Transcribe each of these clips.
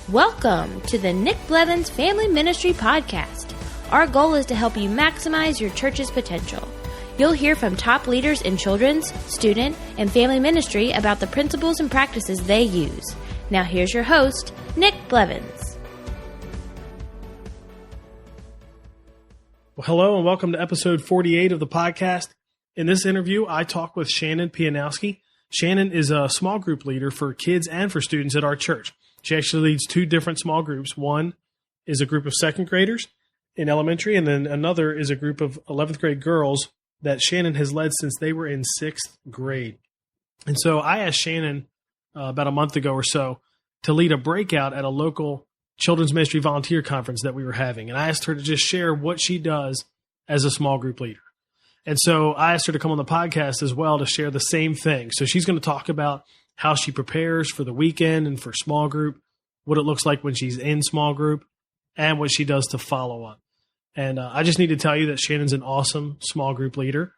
Welcome to the Nick Blevins Family Ministry Podcast. Our goal is to help you maximize your church's potential. You'll hear from top leaders in children's, student, and family ministry about the principles and practices they use. Now here's your host, Nick Blevins. Well, hello and welcome to episode 48 of the podcast. In this interview, I talk with Shannon Pijanowski. Shannon is a small group leader for kids and for students at our church. She actually leads two different small groups. One is a group of second graders in elementary, and then another is a group of 11th grade girls that Shannon has led since they were in 6th grade. And so I asked Shannon about a month ago or so to lead a breakout at a local children's ministry volunteer conference that we were having. And I asked her to just share what she does as a small group leader. And so I asked her to come on the podcast as well to share the same thing. So she's going to talk about how she prepares for the weekend and for small group, what it looks like when she's in small group, and what she does to follow up. And I just need to tell you that Shannon's an awesome small group leader.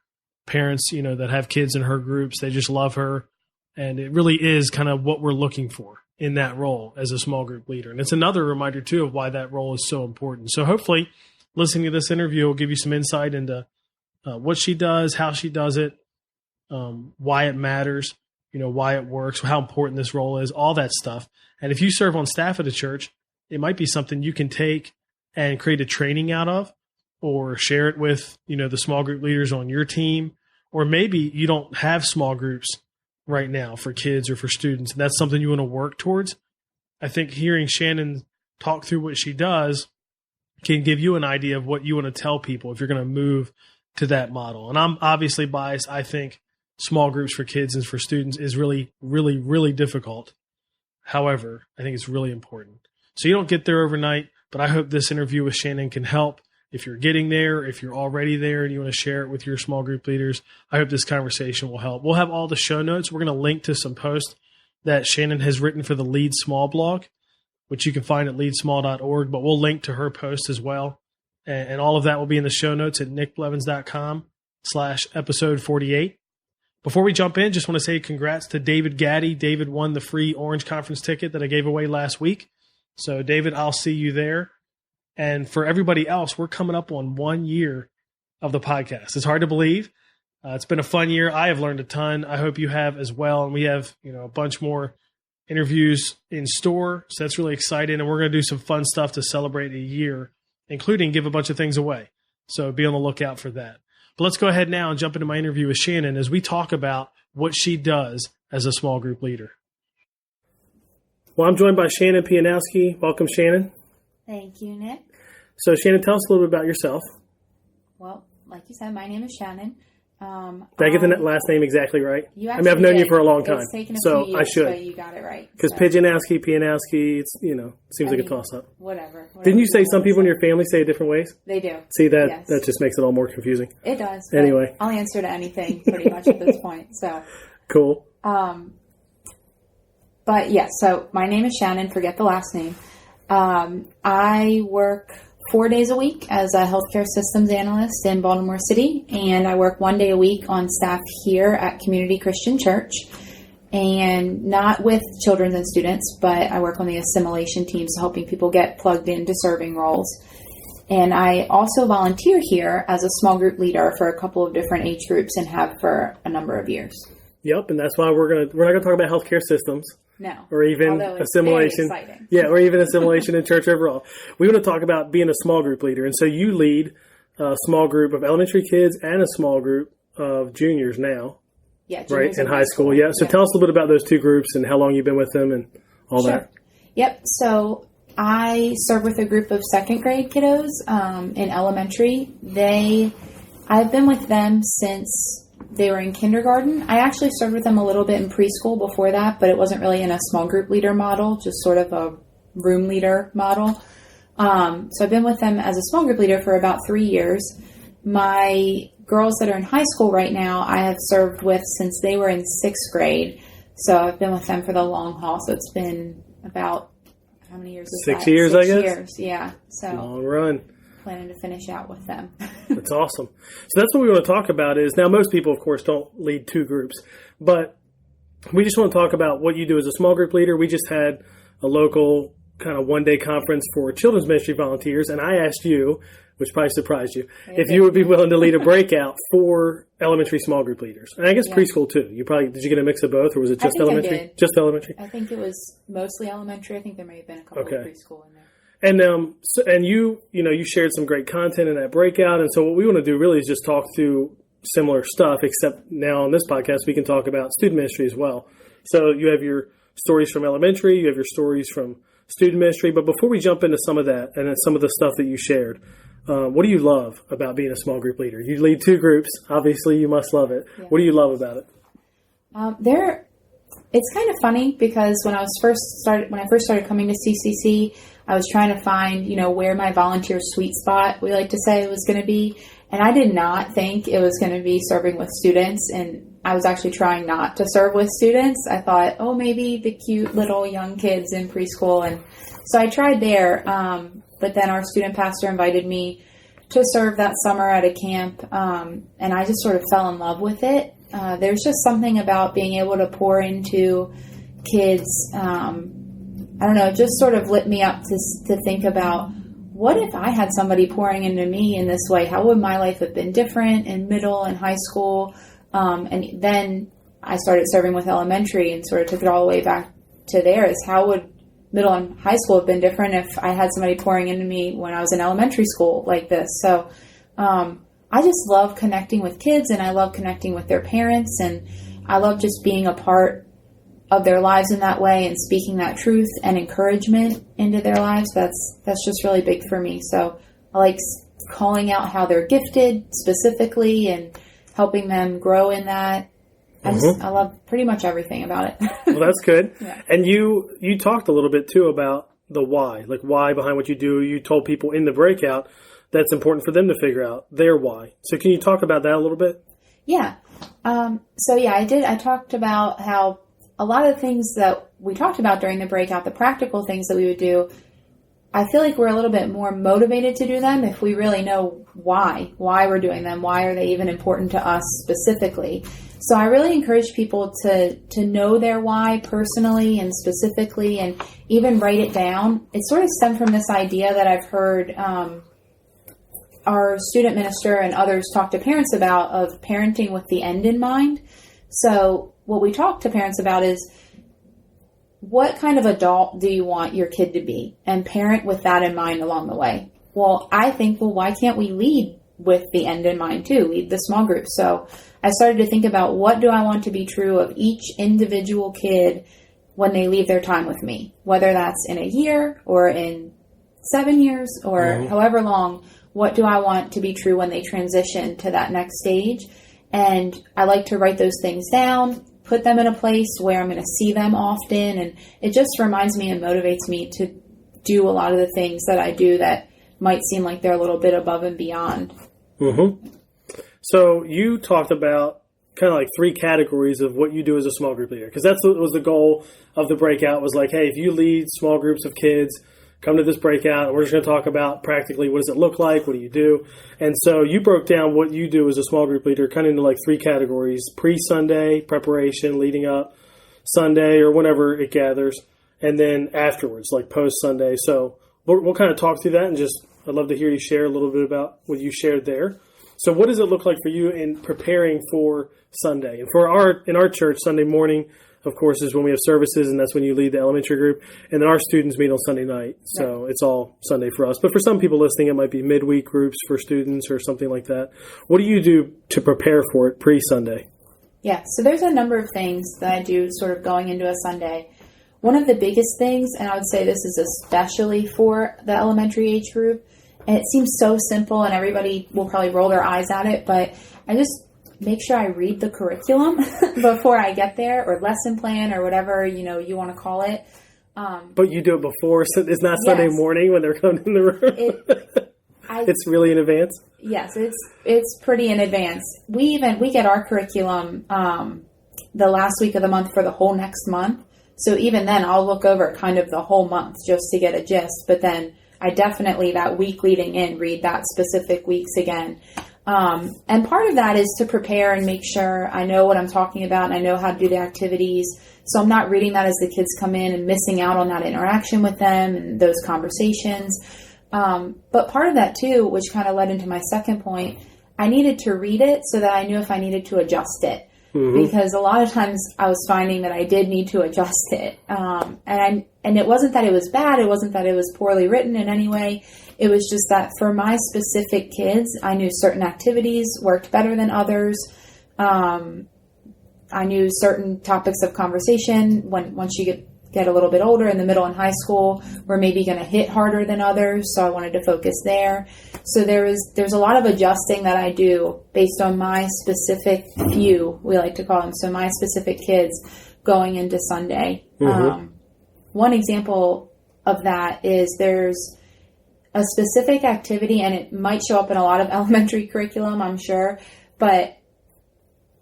Parents, that have kids in her groups, they just love her. And it really is kind of what we're looking for in that role as a small group leader. And it's another reminder, too, of why that role is so important. So hopefully listening to this interview will give you some insight into what she does, how she does it, why it matters, why it works, how important this role is, all that stuff. And if you serve on staff at a church, it might be something you can take and create a training out of, or share it with, the small group leaders on your team. Or maybe you don't have small groups right now for kids or for students, and that's something you want to work towards. I think hearing Shannon talk through what she does can give you an idea of what you want to tell people if you're going to move to that model. And I'm obviously biased. I think small groups for kids and for students is really, really, really difficult. However, I think it's really important. So you don't get there overnight, but I hope this interview with Shannon can help. If you're getting there, if you're already there and you want to share it with your small group leaders, I hope this conversation will help. We'll have all the show notes. We're going to link to some posts that Shannon has written for the Lead Small blog, which you can find at leadsmall.org, but we'll link to her post as well. And all of that will be in the show notes at nickblevins.com/episode 48. Before we jump in, just want to say congrats to David Gaddy. David won the free Orange Conference ticket that I gave away last week. So, David, I'll see you there. And for everybody else, we're coming up on 1 year of the podcast. It's hard to believe. It's been a fun year. I have learned a ton. I hope you have as well. And we have, a bunch more interviews in store. So that's really exciting. And we're going to do some fun stuff to celebrate a year, including give a bunch of things away. So be on the lookout for that. But let's go ahead now and jump into my interview with Shannon as we talk about what she does as a small group leader. Well, I'm joined by Shannon Pijanowski. Welcome, Shannon. Thank you, Nick. So, Shannon, tell us a little bit about yourself. Well, like you said, my name is Shannon. Did I get the last name exactly right? I've known you for a long time, so I should. But you got it right. Because Pijanowski, it's seems like a toss-up. Whatever. Didn't you say some people in your family say it different ways? They do. See, that just makes it all more confusing. It does. Anyway. I'll answer to anything pretty much at this point. So cool. But yeah, so my name is Shannon. Forget the last name. I work 4 days a week as a healthcare systems analyst in Baltimore City, and I work 1 day a week on staff here at Community Christian Church, and not with children and students, but I work on the assimilation team, so helping people get plugged into serving roles. And I also volunteer here as a small group leader for a couple of different age groups and have for a number of years. Yep, and that's why we're not going to talk about healthcare systems. No. Or even assimilation. Yeah, or even assimilation in church overall. We want to talk about being a small group leader. And so you lead a small group of elementary kids and a small group of juniors now. Yeah, right, in high school. Yeah. So tell us a little bit about those two groups and how long you've been with them and all that. Yep. So I serve with a group of second grade kiddos in elementary. I've been with them since they were in kindergarten. I actually served with them a little bit in preschool before that, but it wasn't really in a small group leader model, just sort of a room leader model. So I've been with them as a small group leader for about 3 years. My girls that are in high school right now, I have served with since they were in 6th grade. So I've been with them for the long haul. So it's been about, how many years is 6 that? years, 6 I guess. 6 years, yeah. So long run. Planning to finish out with them. That's awesome. So that's what we want to talk about is, now most people, of course, don't lead two groups, but we just want to talk about what you do as a small group leader. We just had a local kind of one-day conference for children's ministry volunteers, and I asked you, which probably surprised you, if you would be willing to lead a breakout for elementary small group leaders. And I guess preschool too. Did you get a mix of both, or was it just elementary? I did. Just elementary? I think it was mostly elementary. I think there may have been a couple of preschool in there. And you shared some great content in that breakout. And so what we want to do really is just talk through similar stuff, except now on this podcast, we can talk about student ministry as well. So you have your stories from elementary, you have your stories from student ministry. But before we jump into some of that and some of the stuff that you shared, what do you love about being a small group leader? You lead 2 groups. Obviously, you must love it. Yeah. What do you love about it? It's kind of funny because when I first started coming to CCC, I was trying to find, where my volunteer sweet spot, we like to say, was going to be. And I did not think it was going to be serving with students. And I was actually trying not to serve with students. I thought, maybe the cute little young kids in preschool. And so I tried there. But then our student pastor invited me to serve that summer at a camp. And I just sort of fell in love with it. There's just something about being able to pour into kids. I don't know, it just sort of lit me up to think about, what if I had somebody pouring into me in this way? How would my life have been different in middle and high school? And then I started serving with elementary and sort of took it all the way back to there, is how would middle and high school have been different if I had somebody pouring into me when I was in elementary school like this? So I just love connecting with kids, and I love connecting with their parents, and I love just being a part of their lives in that way and speaking that truth and encouragement into their lives. That's just really big for me. So I like calling out how they're gifted specifically and helping them grow in that. I love pretty much everything about it. Well, that's good. Yeah. And you talked a little bit too about the why, like why behind what you do. You told people in the breakout that's important for them to figure out their why. So can you talk about that a little bit? Yeah. I did. I talked about how a lot of the things that we talked about during the breakout, the practical things that we would do, I feel like we're a little bit more motivated to do them if we really know why we're doing them. Why are they even important to us specifically? So I really encourage people to know their why personally and specifically, and even write it down. It sort of stemmed from this idea that I've heard our student minister and others talk to parents about, of parenting with the end in mind. So what we talk to parents about is, what kind of adult do you want your kid to be? And parent with that in mind along the way. Well, I think, why can't we lead with the end in mind too? Lead the small group. So I started to think about, what do I want to be true of each individual kid when they leave their time with me? Whether that's in a year or in 7 years or however long, what do I want to be true when they transition to that next stage? And I like to write those things down, put them in a place where I'm going to see them often. And it just reminds me and motivates me to do a lot of the things that I do that might seem like they're a little bit above and beyond. Mm-hmm. So you talked about kind of like 3 categories of what you do as a small group leader, because that's what was the goal of the breakout, was like, hey, if you lead small groups of kids, come to this breakout, and we're just going to talk about practically, what does it look like? What do you do? And so you broke down what you do as a small group leader kind of into like 3 categories: pre-Sunday, preparation, leading up, Sunday, or whenever it gathers, and then afterwards, like post-Sunday. So we'll kind of talk through that, and I'd love to hear you share a little bit about what you shared there. So what does it look like for you in preparing for Sunday? And in our church, Sunday morning, of course, is when we have services, and that's when you lead the elementary group. And then our students meet on Sunday night, so it's all Sunday for us. But for some people listening, it might be midweek groups for students or something like that. What do you do to prepare for it pre-Sunday? Yeah, so there's a number of things that I do sort of going into a Sunday. One of the biggest things, and I would say this is especially for the elementary age group, and it seems so simple and everybody will probably roll their eyes at it, but I just make sure I read the curriculum before I get there, or lesson plan, or whatever you want to call it. But you do it before, so it's not Sunday morning when they're coming in the room. It's really in advance. Yes, it's pretty in advance. We get our curriculum the last week of the month for the whole next month. So even then, I'll look over kind of the whole month just to get a gist. But then I definitely, that week leading in, read that specific weeks again. And part of that is to prepare and make sure I know what I'm talking about and I know how to do the activities. So I'm not reading that as the kids come in and missing out on that interaction with them and those conversations. But part of that too, which kind of led into my second point, I needed to read it so that I knew if I needed to adjust it. Mm-hmm. Because a lot of times I was finding that I did need to adjust it. And it wasn't that it was bad. It wasn't that it was poorly written in any way. It was just that for my specific kids, I knew certain activities worked better than others. I knew certain topics of conversation once you get a little bit older in the middle and high school, we're maybe going to hit harder than others. So I wanted to focus there. So there's a lot of adjusting that I do based on my specific few, we like to call them. So my specific kids going into Sunday. Mm-hmm. One example of that is there's a specific activity, and it might show up in a lot of elementary curriculum, I'm sure, but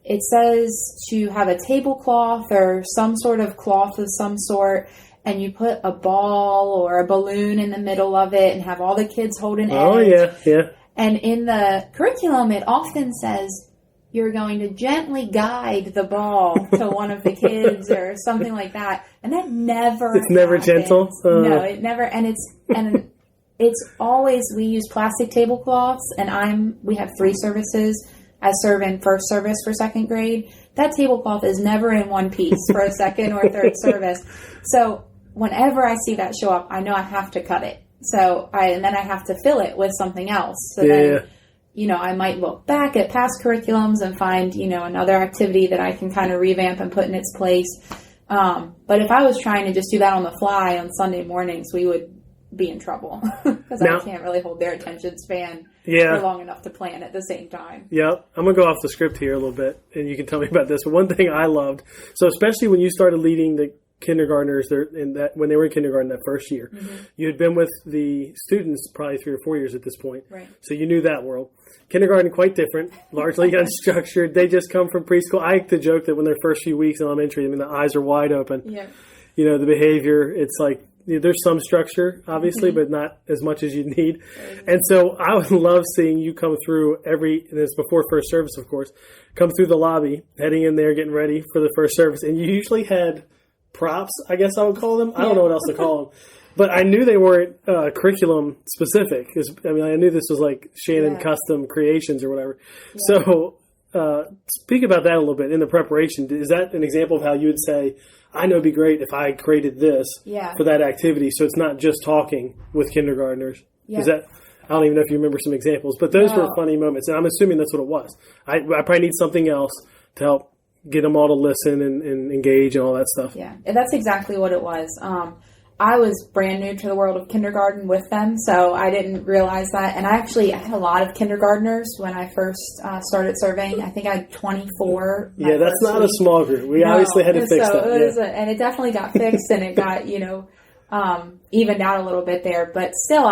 it says to have a tablecloth or some sort of cloth of some sort, and you put a ball or a balloon in the middle of it and have all the kids hold an edge. Oh, yeah. And in the curriculum, it often says you're going to gently guide the ball to one of the kids or something like that. And that never It's never happens. Gentle? No, it never. And it's always, we use plastic tablecloths, and we have 3 services. I serve in first service for second grade. That tablecloth is never in one piece for a second or third service. So whenever I see that show up, I know I have to cut it. And then I have to fill it with something else. So then, I might look back at past curriculums and find, another activity that I can kind of revamp and put in its place. But if I was trying to just do that on the fly on Sunday mornings, we would be in trouble because I can't really hold their attention span for long enough to plan at the same time. Yep. I'm going to go off the script here a little bit, and you can tell me about this. But one thing I loved, so especially when you started leading the kindergartners when they were in kindergarten that first year, mm-hmm. you had been with the students probably 3 or 4 years at this point. Right. So you knew that world. Kindergarten, quite different, largely unstructured. They just come from preschool. I like to joke that when their first few weeks in elementary, the eyes are wide open. Yeah. The behavior, it's like, there's some structure, obviously, mm-hmm. but not as much as you need. Mm-hmm. And so I would love seeing you come through and it's before first service, of course, come through the lobby, heading in there, getting ready for the first service. And you usually had props, I guess I would call them. I don't know what else to call them. But I knew they weren't curriculum specific. I knew this was like Shannon Custom Creations or whatever. Yeah. So speak about that a little bit in the preparation. Is that an example of how you would say, I know it'd be great if I created this for that activity, so it's not just talking with kindergartners. Yeah. I don't even know if you remember some examples, but those were funny moments, and I'm assuming that's what it was. I probably need something else to help get them all to listen and engage and all that stuff. Yeah, and that's exactly what it was. I was brand new to the world of kindergarten with them, so I didn't realize that. And I had a lot of kindergartners when I first started serving. I think I had 24. Yeah, that's not a small group. We obviously had to fix that. And it definitely got fixed, and it got, evened out a little bit there. But still,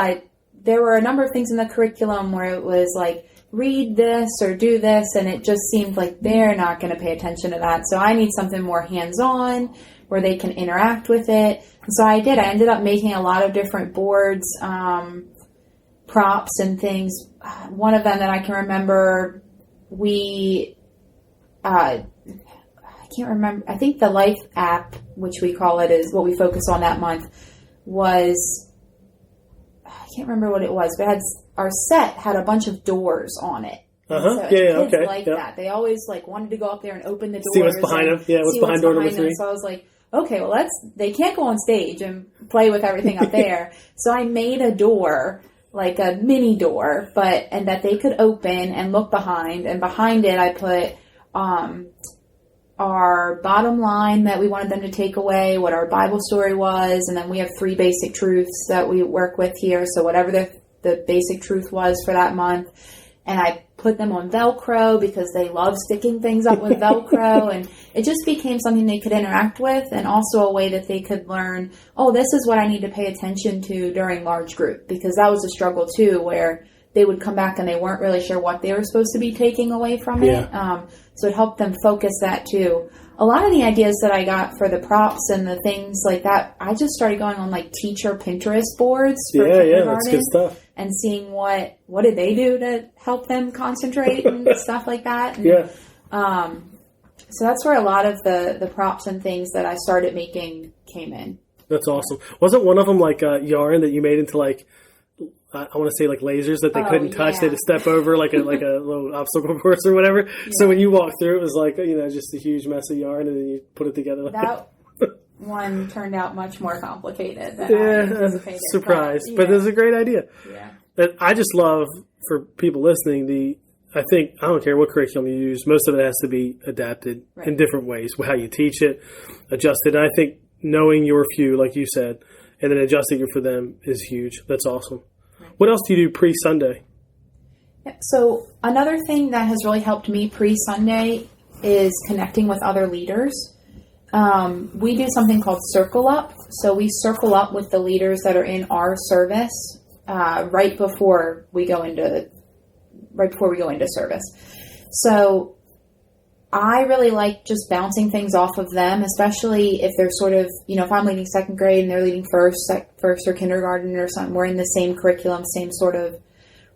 there were a number of things in the curriculum where it was like, read this or do this, and it just seemed like they're not going to pay attention to that. So I need something more hands-on where they can interact with it. And so I did. I ended up making a lot of different boards, props and things. One of them that I can remember, I can't remember. I think the Life app, which we call it, is what we focus on that month, I can't remember what it was, but our set had a bunch of doors on it. Uh-huh. So kids like that. They always wanted to go up there and open the doors. See what's behind them. Yeah, what's behind door number 3. So I was like, okay, well they can't go on stage and play with everything up there. So I made a door, like a mini door, and that they could open and look behind. And behind it, I put our bottom line that we wanted them to take away, what our Bible story was, and then we have 3 basic truths that we work with here. So whatever the basic truth was for that month. And I put them on Velcro because they love sticking things up with Velcro. And it just became something they could interact with, and also a way that they could learn, this is what I need to pay attention to during large group. Because that was a struggle too, where they would come back and they weren't really sure what they were supposed to be taking away from it. So it helped them focus that too. a lot of the ideas that I got for the props and the things like that, I just started going on like teacher Pinterest boards for kindergarten, that's good stuff. and seeing what did they do to help them concentrate and stuff like that. And, so that's where a lot of the props and things that I started making came in. That's awesome. Wasn't one of them like yarn that you made into like, I want to say like lasers that they couldn't touch? They had to step over like a little obstacle course or whatever. Yeah. So when you walked through, it was like, just a huge mess of yarn, and then you put it together. That one turned out much more complicated than I anticipated. Surprise. But it was a great idea. Yeah. And I just love, for people listening, I don't care what curriculum you use, most of it has to be adapted in different ways, how you teach it, adjusted. And I think knowing your few, like you said, and then adjusting it for them is huge. That's awesome. What else do you do pre-Sunday? Yeah, so another thing that has really helped me pre-Sunday is connecting with other leaders. We do something called Circle Up. So we circle up with the leaders that are in our service right before we go into service. So I really like just bouncing things off of them, especially if they're sort of, if I'm leading second grade and they're leading first or kindergarten or something, we're in the same curriculum, same sort of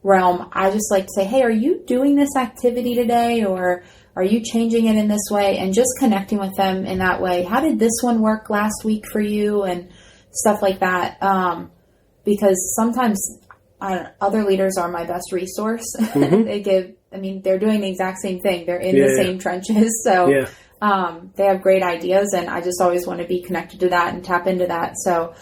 realm. I just like to say, hey, are you doing this activity today, or are you changing it in this way? And just connecting with them in that way. How did this one work last week for you? And stuff like that. Because sometimes other leaders are my best resource. Mm-hmm. They're doing the exact same thing. They're in the same trenches. So they have great ideas, and I just always want to be connected to that and tap into that. So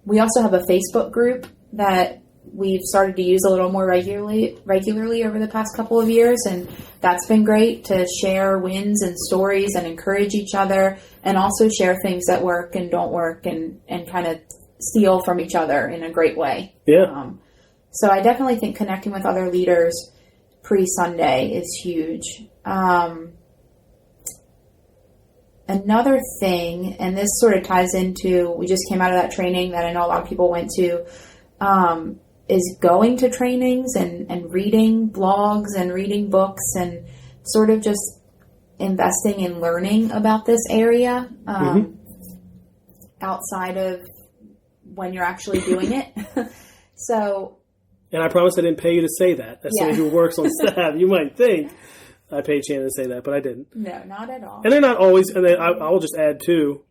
we also have a Facebook group that we've started to use a little more regularly over the past couple of years, and that's been great to share wins and stories and encourage each other, and also share things that work and don't work, and kind of steal from each other in a great way. Yeah. So I definitely think connecting with other leaders pre-Sunday is huge. Another thing, and this sort of ties into, we just came out of that training that I know a lot of people went to, is going to trainings and reading blogs and reading books and sort of just investing in learning about this area outside of when you're actually doing it. So, and I promise I didn't pay you to say that. As somebody who works on staff, you might think I paid Shannon to say that, but I didn't. No, not at all. And they're not always, and I will just add too,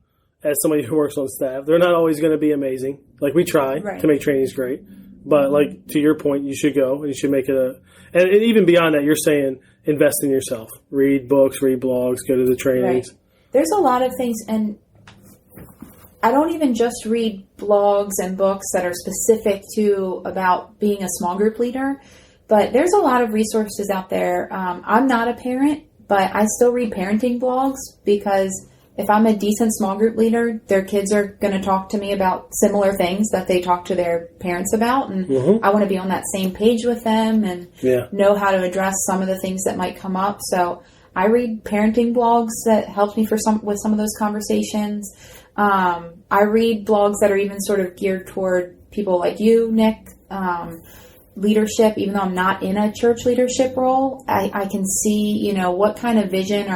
as somebody who works on staff, they're not always going to be amazing. Like, we try to make trainings great, but like, to your point, you should go and you should make it and even beyond that, you're saying invest in yourself. Read books, read blogs, go to the trainings. Right. There's a lot of things, and I don't even just read blogs and books that are specific to about being a small group leader, but there's a lot of resources out there. I'm not a parent, but I still read parenting blogs, because if I'm a decent small group leader, their kids are going to talk to me about similar things that they talk to their parents about. And I want to be on that same page with them and know how to address some of the things that might come up. So I read parenting blogs that help me with some of those conversations. I read blogs that are even sort of geared toward people like you, Nick, leadership. Even though I'm not in a church leadership role, I can see, what kind of vision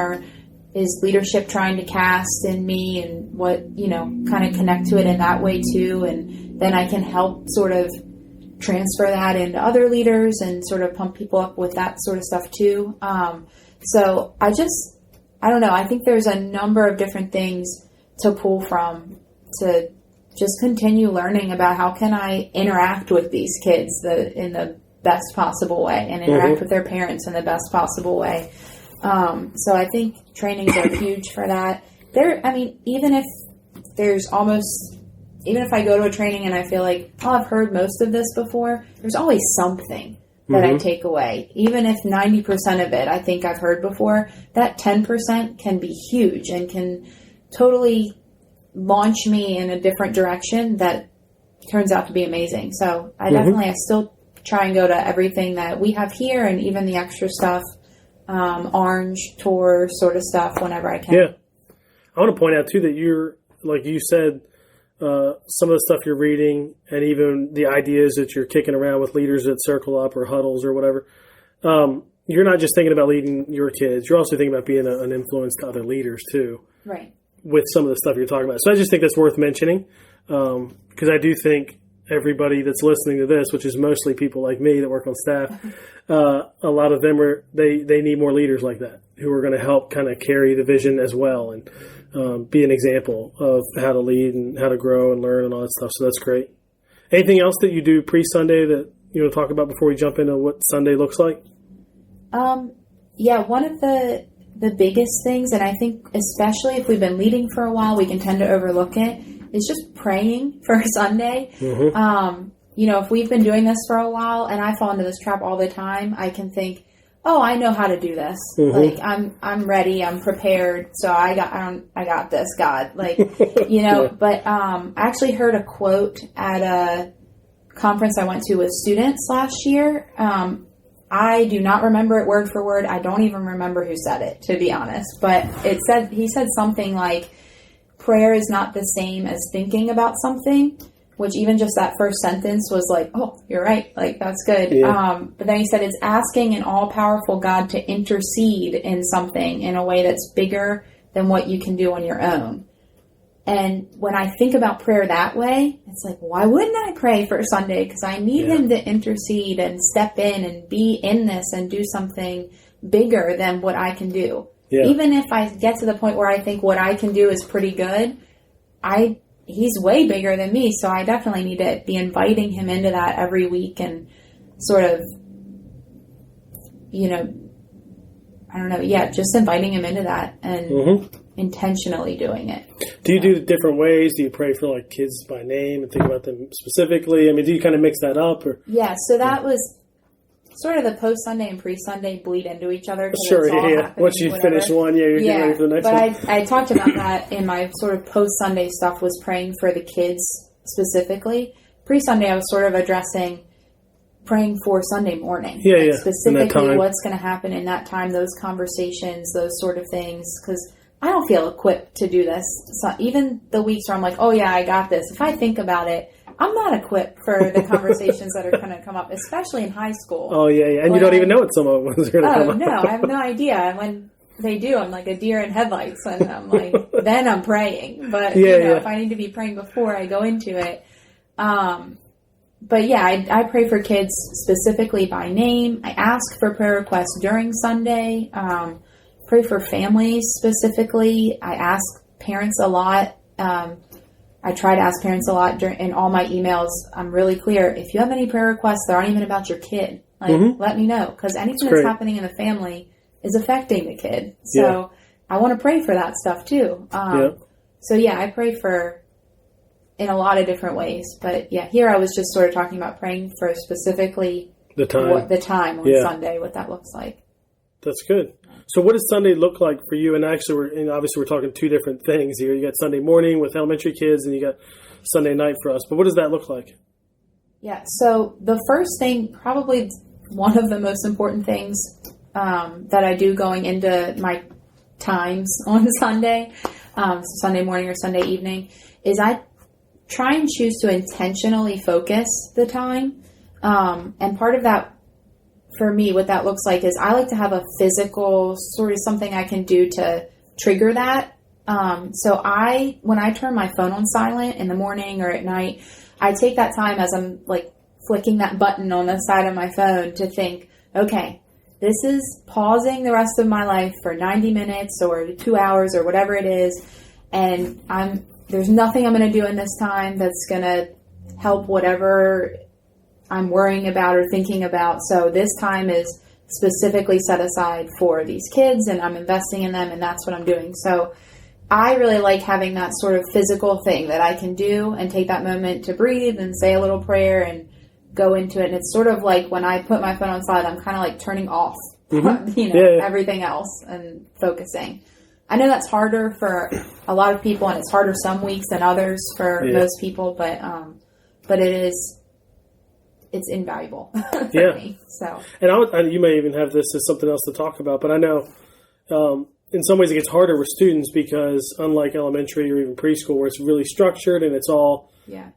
is leadership trying to cast in me, and what, kind of connect to it in that way too. And then I can help sort of transfer that into other leaders and sort of pump people up with that sort of stuff too. So I don't know. I think there's a number of different things to pull from to just continue learning about how can I interact with these kids in the best possible way, and interact with their parents in the best possible way. So I think trainings are huge for that. Even if I go to a training and I feel like, I've heard most of this before, there's always something that I take away. Even if 90% of it I think I've heard before, that 10% can be huge and can totally launch me in a different direction that turns out to be amazing. So I still try and go to everything that we have here, and even the extra stuff, orange tour sort of stuff, whenever I can. Yeah. I want to point out too that you're, like you said, some of the stuff you're reading, and even the ideas that you're kicking around with leaders at Circle Up or huddles or whatever, you're not just thinking about leading your kids. You're also thinking about being an influence to other leaders too. Right. With some of the stuff you're talking about. So I just think that's worth mentioning because I do think everybody that's listening to this, which is mostly people like me that work on staff, a lot of them they need more leaders like that who are going to help kind of carry the vision as well and be an example of how to lead and how to grow and learn and all that stuff. So that's great. Anything else that you do pre-Sunday that you want to talk about before we jump into what Sunday looks like? Yeah, one of the biggest things, and I think especially if we've been leading for a while, we can tend to overlook it, is just praying for Sunday. Mm-hmm. If we've been doing this for a while, and I fall into this trap all the time, I can think, oh, I know how to do this. Mm-hmm. Like I'm ready, I'm prepared, so I got this, God. Like, yeah. But I actually heard a quote at a conference I went to with students last year. I do not remember it word for word. I don't even remember who said it, to be honest. But he said something like, prayer is not the same as thinking about something, which even just that first sentence was like, oh, you're right. Like, that's good. Yeah. But then he said it's asking an all-powerful God to intercede in something in a way that's bigger than what you can do on your own. And when I think about prayer that way, it's like, why wouldn't I pray for Sunday? Because I need him to intercede and step in and be in this and do something bigger than what I can do. Yeah. Even if I get to the point where I think what I can do is pretty good, he's way bigger than me. So I definitely need to be inviting him into that every week and sort of, I don't know. Yeah, just inviting him into that and intentionally doing it. Do you do it different ways? Do you pray for like kids by name and think about them specifically? I mean, do you kind of mix that up? Or yeah, so that was sort of the post-Sunday and pre-Sunday bleed into each other. Sure, yeah. Once you finish one, you're getting ready for the next one. But I talked about that in my sort of post-Sunday stuff, was praying for the kids specifically. Pre-Sunday, I was sort of addressing praying for Sunday morning. Yeah. Specifically what's going to happen in that time, those conversations, those sort of things. Because I don't feel equipped to do this. So even the weeks where I'm like, oh yeah, I got this. If I think about it, I'm not equipped for the conversations that are going to come up, especially in high school. Oh yeah. And you don't even know what some of them are going to come up. Oh no, I have no idea. And when they do, I'm like a deer in headlights, and I'm like, then I'm praying. But if I need to be praying before I go into it. But yeah, I pray for kids specifically by name. I ask for prayer requests during Sunday. Pray for families specifically. I ask parents a lot. I try to ask parents a lot in all my emails. I'm really clear. If you have any prayer requests that aren't even about your kid, let me know. Because anything that's happening in the family is affecting the kid. So I want to pray for that stuff too. So yeah, I pray for in a lot of different ways. But yeah, here I was just sort of talking about praying for specifically the time on Sunday, what that looks like. That's good. So what does Sunday look like for you? And actually, obviously we're talking two different things here. You got Sunday morning with elementary kids, and you got Sunday night for us. But what does that look like? Yeah, so the first thing, probably one of the most important things that I do going into my times on Sunday, Sunday morning or Sunday evening, is I try and choose to intentionally focus the time. And part of that, for me, what that looks like is I like to have a physical sort of something I can do to trigger that. So when I turn my phone on silent in the morning or at night, I take that time as I'm like flicking that button on the side of my phone to think, okay, this is pausing the rest of my life for 90 minutes or 2 hours or whatever it is. And there's nothing I'm going to do in this time that's going to help whatever I'm worrying about or thinking about. So this time is specifically set aside for these kids, and I'm investing in them, and that's what I'm doing. So I really like having that sort of physical thing that I can do and take that moment to breathe and say a little prayer and go into it. And it's sort of like when I put my phone on silent, I'm kind of like turning off, everything else and focusing. I know that's harder for a lot of people, and it's harder some weeks than others for most people, but it's invaluable for me. So, and you may even have this as something else to talk about, but I know in some ways it gets harder with students because unlike elementary or even preschool where it's really structured and it's all,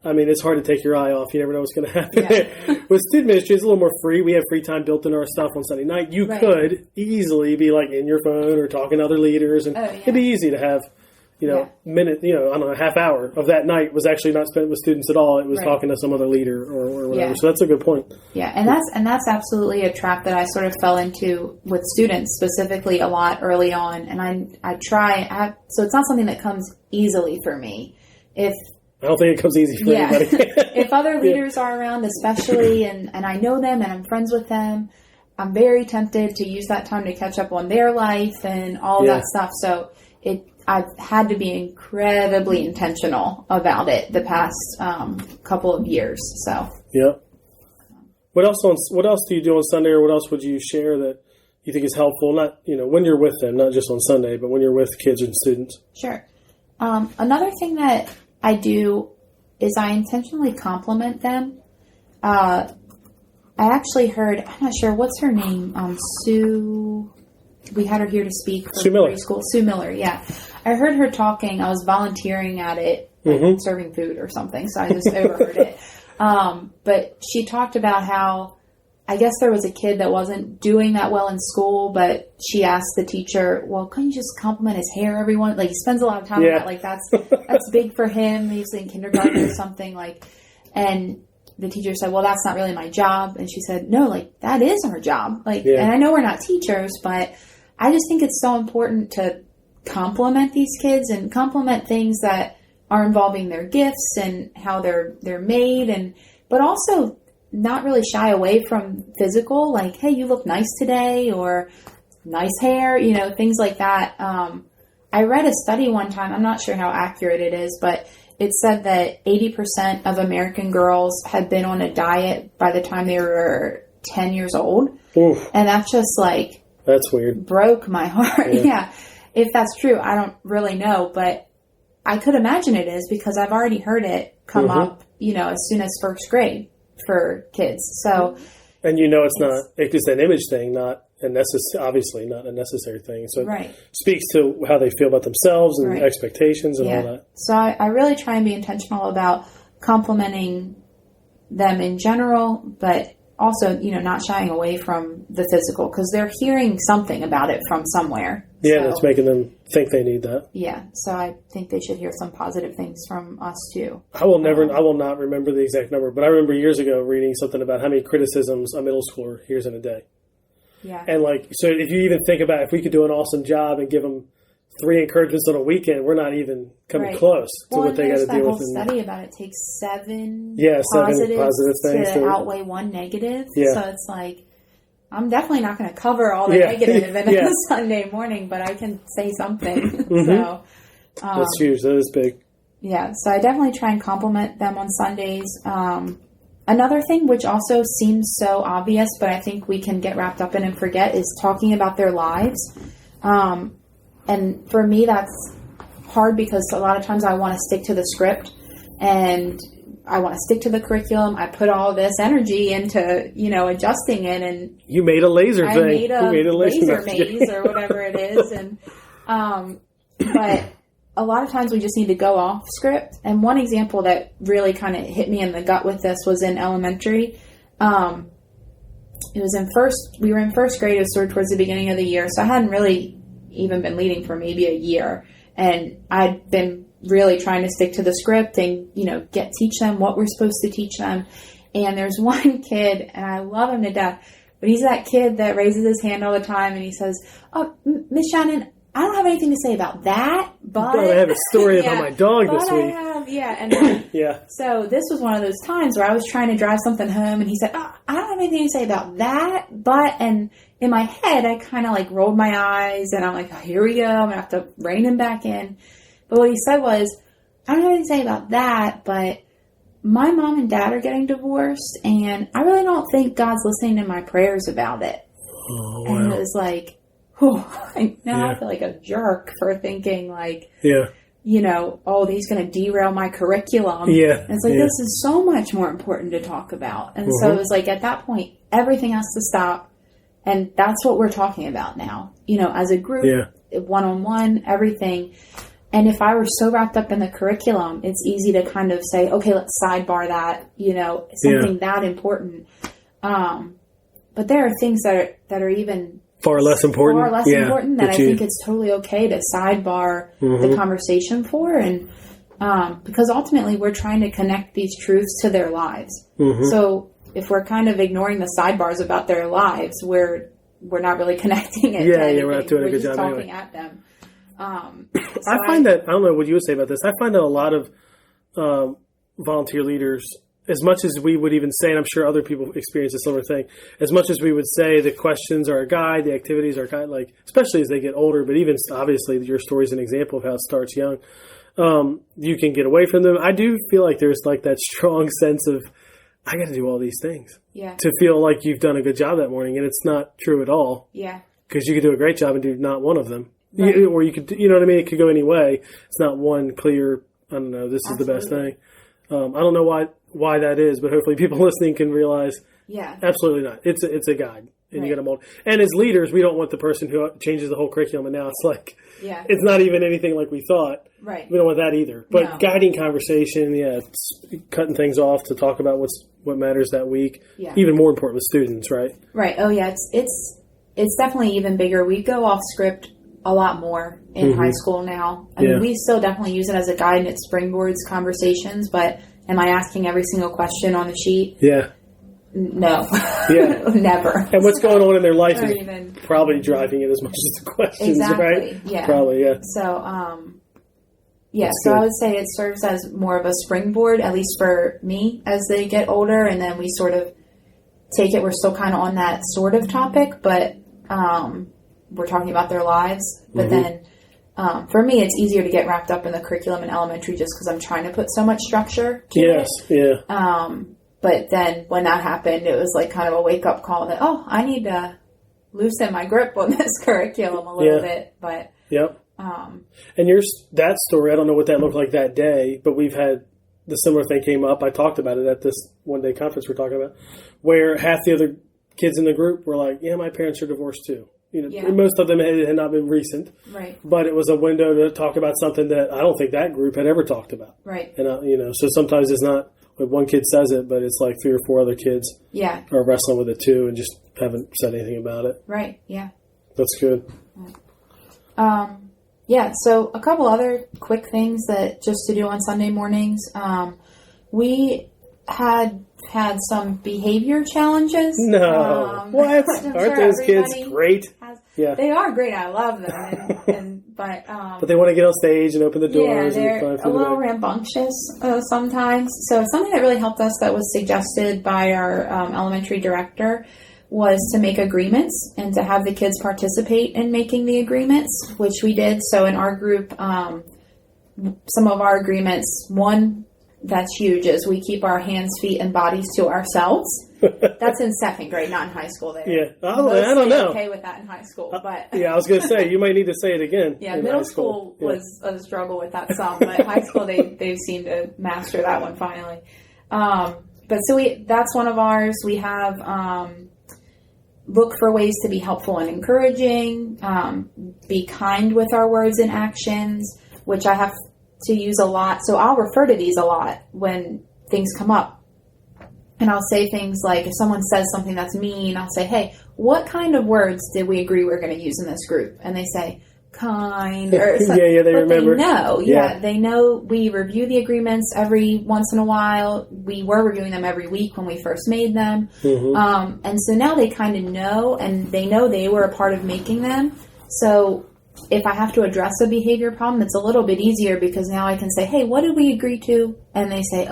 I mean, it's hard to take your eye off. You never know what's going to happen. Yeah. With student ministry, it's a little more free. We have free time built into our stuff on Sunday night. You could easily be like in your phone or talking to other leaders, and it'd be easy to have, minute, I don't know, a half hour of that night was actually not spent with students at all. It was talking to some other leader or whatever. Yeah. So that's a good point. Yeah, and that's absolutely a trap that I sort of fell into with students specifically a lot early on. And so it's not something that comes easily for me. I don't think it comes easy for anybody. If other leaders are around, especially, and I know them and I'm friends with them, I'm very tempted to use that time to catch up on their life and all that stuff. So I've had to be incredibly intentional about it the past couple of years. So What else do you do on Sunday, or what else would you share that you think is helpful? Not when you're with them, not just on Sunday, but when you're with kids and students. Sure. Another thing that I do is I intentionally compliment them. I actually heard, I'm not sure, what's her name? Sue, we had her here to speak for preschool. Sue Miller, yeah. I heard her talking. I was volunteering at it, serving food or something, so I just overheard it. But she talked about how, I guess there was a kid that wasn't doing that well in school, but she asked the teacher, well, couldn't you just compliment his hair, everyone? Like, he spends a lot of time on that. Like, that's big for him. He's in kindergarten or something. Like, and the teacher said, well, that's not really my job. And she said, no, like, that is our job. Like, and I know we're not teachers, but I just think it's so important to compliment these kids and compliment things that are involving their gifts and how they're made, but also not really shy away from physical, like, hey, you look nice today, or nice hair, things like that. I read a study one time, I'm not sure how accurate it is, but it said that 80% of American girls had been on a diet by the time they were 10 years old. Oof. And that's just like, that's weird. Broke my heart. Yeah. If that's true, I don't really know, but I could imagine it is, because I've already heard it come up, as soon as first grade for kids. So, and it's just an image thing, not obviously not a necessary thing. So it speaks to how they feel about themselves and expectations and all that. So I really try and be intentional about complimenting them in general, but also, not shying away from the physical, because they're hearing something about it from somewhere. Yeah, that's making them think they need that. Yeah, so I think they should hear some positive things from us too. I will not remember the exact number, but I remember years ago reading something about how many criticisms a middle schooler hears in a day. Yeah. And so if you even think about if we could do an awesome job and give them 3 encouragements on a weekend, we're not even coming close to what they got to deal with. There's that whole study about it takes 7 positive things to outweigh 1 negative. Yeah. So it's like, I'm definitely not going to cover all the negative in a Sunday morning, but I can say something. So that's huge. That is big. Yeah. So I definitely try and compliment them on Sundays. Another thing, which also seems so obvious, but I think we can get wrapped up in and forget, is talking about their lives. And for me, that's hard because a lot of times I want to stick to the script and I want to stick to the curriculum. I put all this energy into, adjusting it. And you made a laser thing. I made a laser maze or whatever it is. And, but a lot of times we just need to go off script. And one example that really kind of hit me in the gut with this was in elementary. We were in first grade. It was sort of towards the beginning of the year. So I hadn't really even been leading for maybe a year, and I'd been really trying to stick to the script and teach them what we're supposed to teach them. And there's one kid, and I love him to death, but he's that kid that raises his hand all the time and he says, "Oh, Miss Shannon, I don't have anything to say about that, but I have a story about my dog this week." So this was one of those times where I was trying to drive something home, and he said, "Oh, I don't have anything to say about that, but," and in my head, I kind of rolled my eyes, and I'm like, oh, here we go. I'm going to have to rein him back in. But what he said was, I don't have anything to say about that, but my mom and dad are getting divorced, and I really don't think God's listening to my prayers about it. Oh, wow. And it was like, I feel like a jerk for thinking he's going to derail my curriculum. Yeah. And it's like, this is so much more important to talk about. And so it was like, at that point, everything has to stop. And that's what we're talking about now, as a group. Yeah. one-on-one, everything. And if I were so wrapped up in the curriculum, it's easy to kind of say, okay, let's sidebar that, something that important. But there are things that are even far less important. Important that I think it's totally okay to sidebar the conversation for. And because ultimately we're trying to connect these truths to their lives. So if we're kind of ignoring the sidebars about their lives, we're not really connecting it. We're not doing a good job talking at them. I find that, I don't know what you would say about this, I find that a lot of volunteer leaders, as much as we would even say, and I'm sure other people experience a similar thing, as much as we would say the questions are a guide, the activities are kind of like, especially as they get older, but even obviously your story is an example of how it starts young, you can get away from them. I do feel like there's like that strong sense of, I got to do all these things to feel like you've done a good job that morning, and it's not true at all. Because you could do a great job and do not one of them. Right. Or you could, you know what I mean? It could go any way. It's not one clear, I don't know, this is the best thing. I don't know why that is, but hopefully people listening can realize, absolutely not. It's a guide, and you got to mold. And as leaders, we don't want the person who changes the whole curriculum, and now it's like, it's not even anything like we thought. Right. We don't want that either. But guiding conversation, cutting things off to talk about what matters that week. Yeah. Even more important with students, right? Right. Oh yeah, it's definitely even bigger. We go off script a lot more in high school now. I mean, we still definitely use it as a guide, and it springboards conversations, but am I asking every single question on the sheet? Yeah. No. Yeah. Never. And what's going on in their life is probably driving it as much as the questions, right? Yeah. Probably, yeah. So, so I would say it serves as more of a springboard, at least for me, as they get older, and then we sort of take it. We're still kind of on that sort of topic, but we're talking about their lives. But then for me, it's easier to get wrapped up in the curriculum in elementary just because I'm trying to put so much structure to it. Yeah. But then when that happened, it was like kind of a wake-up call that, I need to loosen my grip on this curriculum a little bit. But and that story, I don't know what that looked like that day, but we've had the similar thing came up. I talked about it at this one-day conference we're talking about, where half the other kids in the group were like, my parents are divorced too. Most of them had not been recent, right? But it was a window to talk about something that I don't think that group had ever talked about, right? And so sometimes it's not when one kid says it, but it's like 3 or 4 other kids, are wrestling with it too, and just haven't said anything about it, right? Yeah, that's good. So a couple other quick things that just to do on Sunday mornings. We had some behavior challenges. No. What? Aren't those kids great? They are great. I love them. But they want to get on stage and open the doors. Yeah, they're a little rambunctious sometimes. So something that really helped us that was suggested by our elementary director was to make agreements and to have the kids participate in making the agreements, which we did. So in our group, some of our agreements, one that's huge is we keep our hands, feet, and bodies to ourselves. That's in 2nd grade, not in high school. I don't know. Okay with that in high school, but I was going to say you might need to say it again. Middle school was a struggle with that some, but high school they seem to master that one finally. But so that's one of ours. We have look for ways to be helpful and encouraging. Be kind with our words and actions, which I have to use a lot. So I'll refer to these a lot when things come up. And I'll say things like, if someone says something that's mean, I'll say, hey, what kind of words did we agree we're going to use in this group? And they say, kind. Or they remember. They know. They know we review the agreements every once in a while. We were reviewing them every week when we first made them. And so now they kind of know, and they know they were a part of making them. So if I have to address a behavior problem, it's a little bit easier because now I can say, hey, what did we agree to? And they say,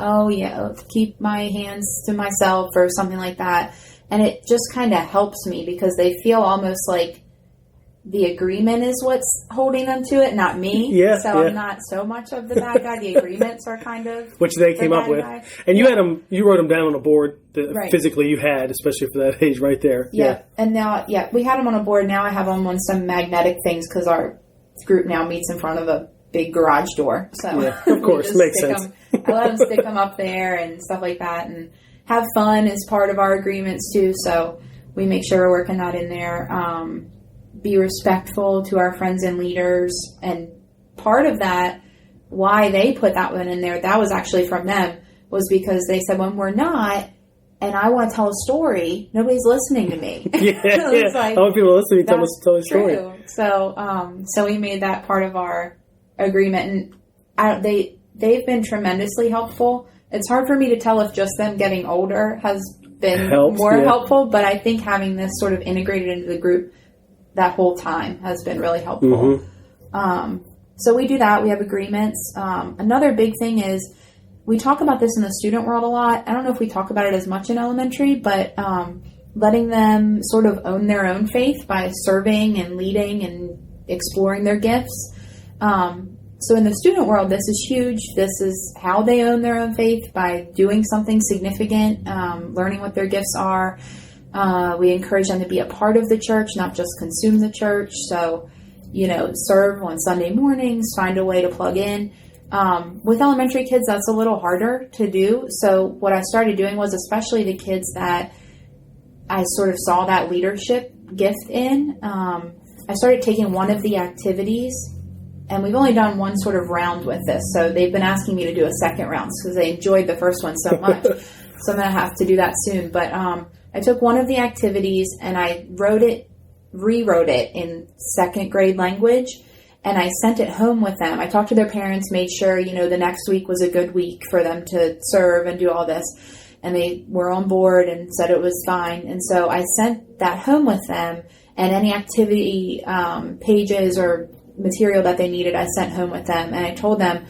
keep my hands to myself or something like that. And it just kind of helps me because they feel almost like the agreement is what's holding them to it, not me. I'm not so much of the bad guy. The agreements are kind of which they came up with. Guy. And you had them. You wrote them down on a board that physically you had, especially for that age, right there. And now, we had them on a board. Now I have them on some magnetic things because our group now meets in front of a big garage door. So of course, makes sense. I let them stick them up there and stuff like that, and have fun is part of our agreements too. So we make sure we're working that in there. be respectful to our friends and leaders. And part of that, why they put that one in there, that was actually from them, was because they said, when we're not, and I want to tell a story, nobody's listening to me. Yeah. Like, I want people listening to tell a story. True. So we made that part of our agreement, and they've been tremendously helpful. It's hard for me to tell if just them getting older has been helpful, but I think having this sort of integrated into the group that whole time has been really helpful. So we do that. We have agreements. Another big thing is, we talk about this in the student world a lot. I don't know if we talk about it as much in elementary, but letting them sort of own their own faith by serving and leading and exploring their gifts. So in the student world, this is huge. This is how they own their own faith, by doing something significant, learning what their gifts are. We encourage them to be a part of the church, not just consume the church. So, serve on Sunday mornings, find a way to plug in. With elementary kids, that's a little harder to do. So what I started doing was, especially the kids that I sort of saw that leadership gift in, I started taking one of the activities, and we've only done one sort of round with this. So they've been asking me to do a second round because they enjoyed the first one so much. So I'm going to have to do that soon. But I took one of the activities and I rewrote it in second grade language. And I sent it home with them. I talked to their parents, made sure, the next week was a good week for them to serve and do all this. And they were on board and said it was fine. And so I sent that home with them, and any activity pages or material that they needed, I sent home with them. And I told them,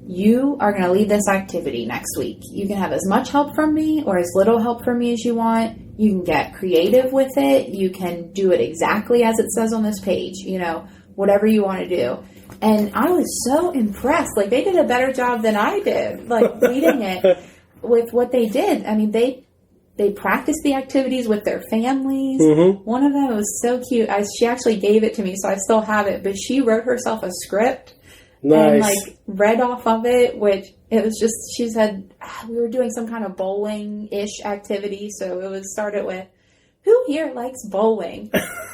you are going to lead this activity next week. You can have as much help from me or as little help from me as you want. You can get creative with it. You can do it exactly as it says on this page, whatever you want to do. And I was so impressed. Like, they did a better job than I did, like, leading it with what they did. I mean, they practiced the activities with their families. One of them was so cute. She actually gave it to me, so I still have it. But she wrote herself a script and, read off of it, which it was just, she said, we were doing some kind of bowling-ish activity. So it was started with, who here likes bowling?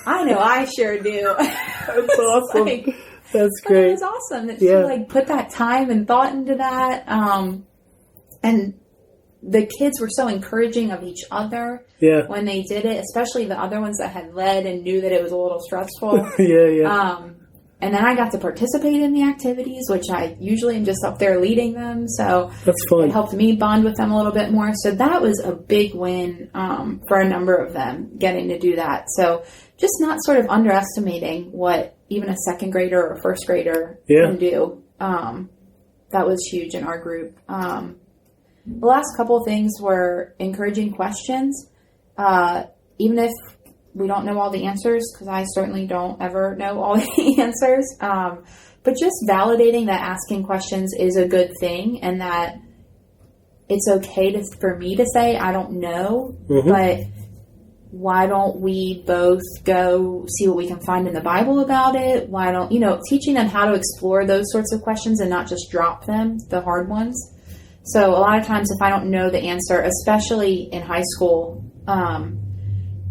I know I sure do. That's awesome. That's great. It was awesome that she put that time and thought into that. And the kids were so encouraging of each other when they did it, especially the other ones that had led and knew that it was a little stressful. And then I got to participate in the activities, which I usually am just up there leading them. So that's fun. It helped me bond with them a little bit more. So that was a big win for a number of them, getting to do that. So just not sort of underestimating what even a second grader or a first grader can do. That was huge in our group. The last couple of things were encouraging questions. Even if we don't know all the answers, because I certainly don't ever know all the answers. But just validating that asking questions is a good thing, and that it's okay for me to say, I don't know, but why don't we both go see what we can find in the Bible about it? Why don't, teaching them how to explore those sorts of questions and not just drop them, the hard ones. So a lot of times if I don't know the answer, especially in high school,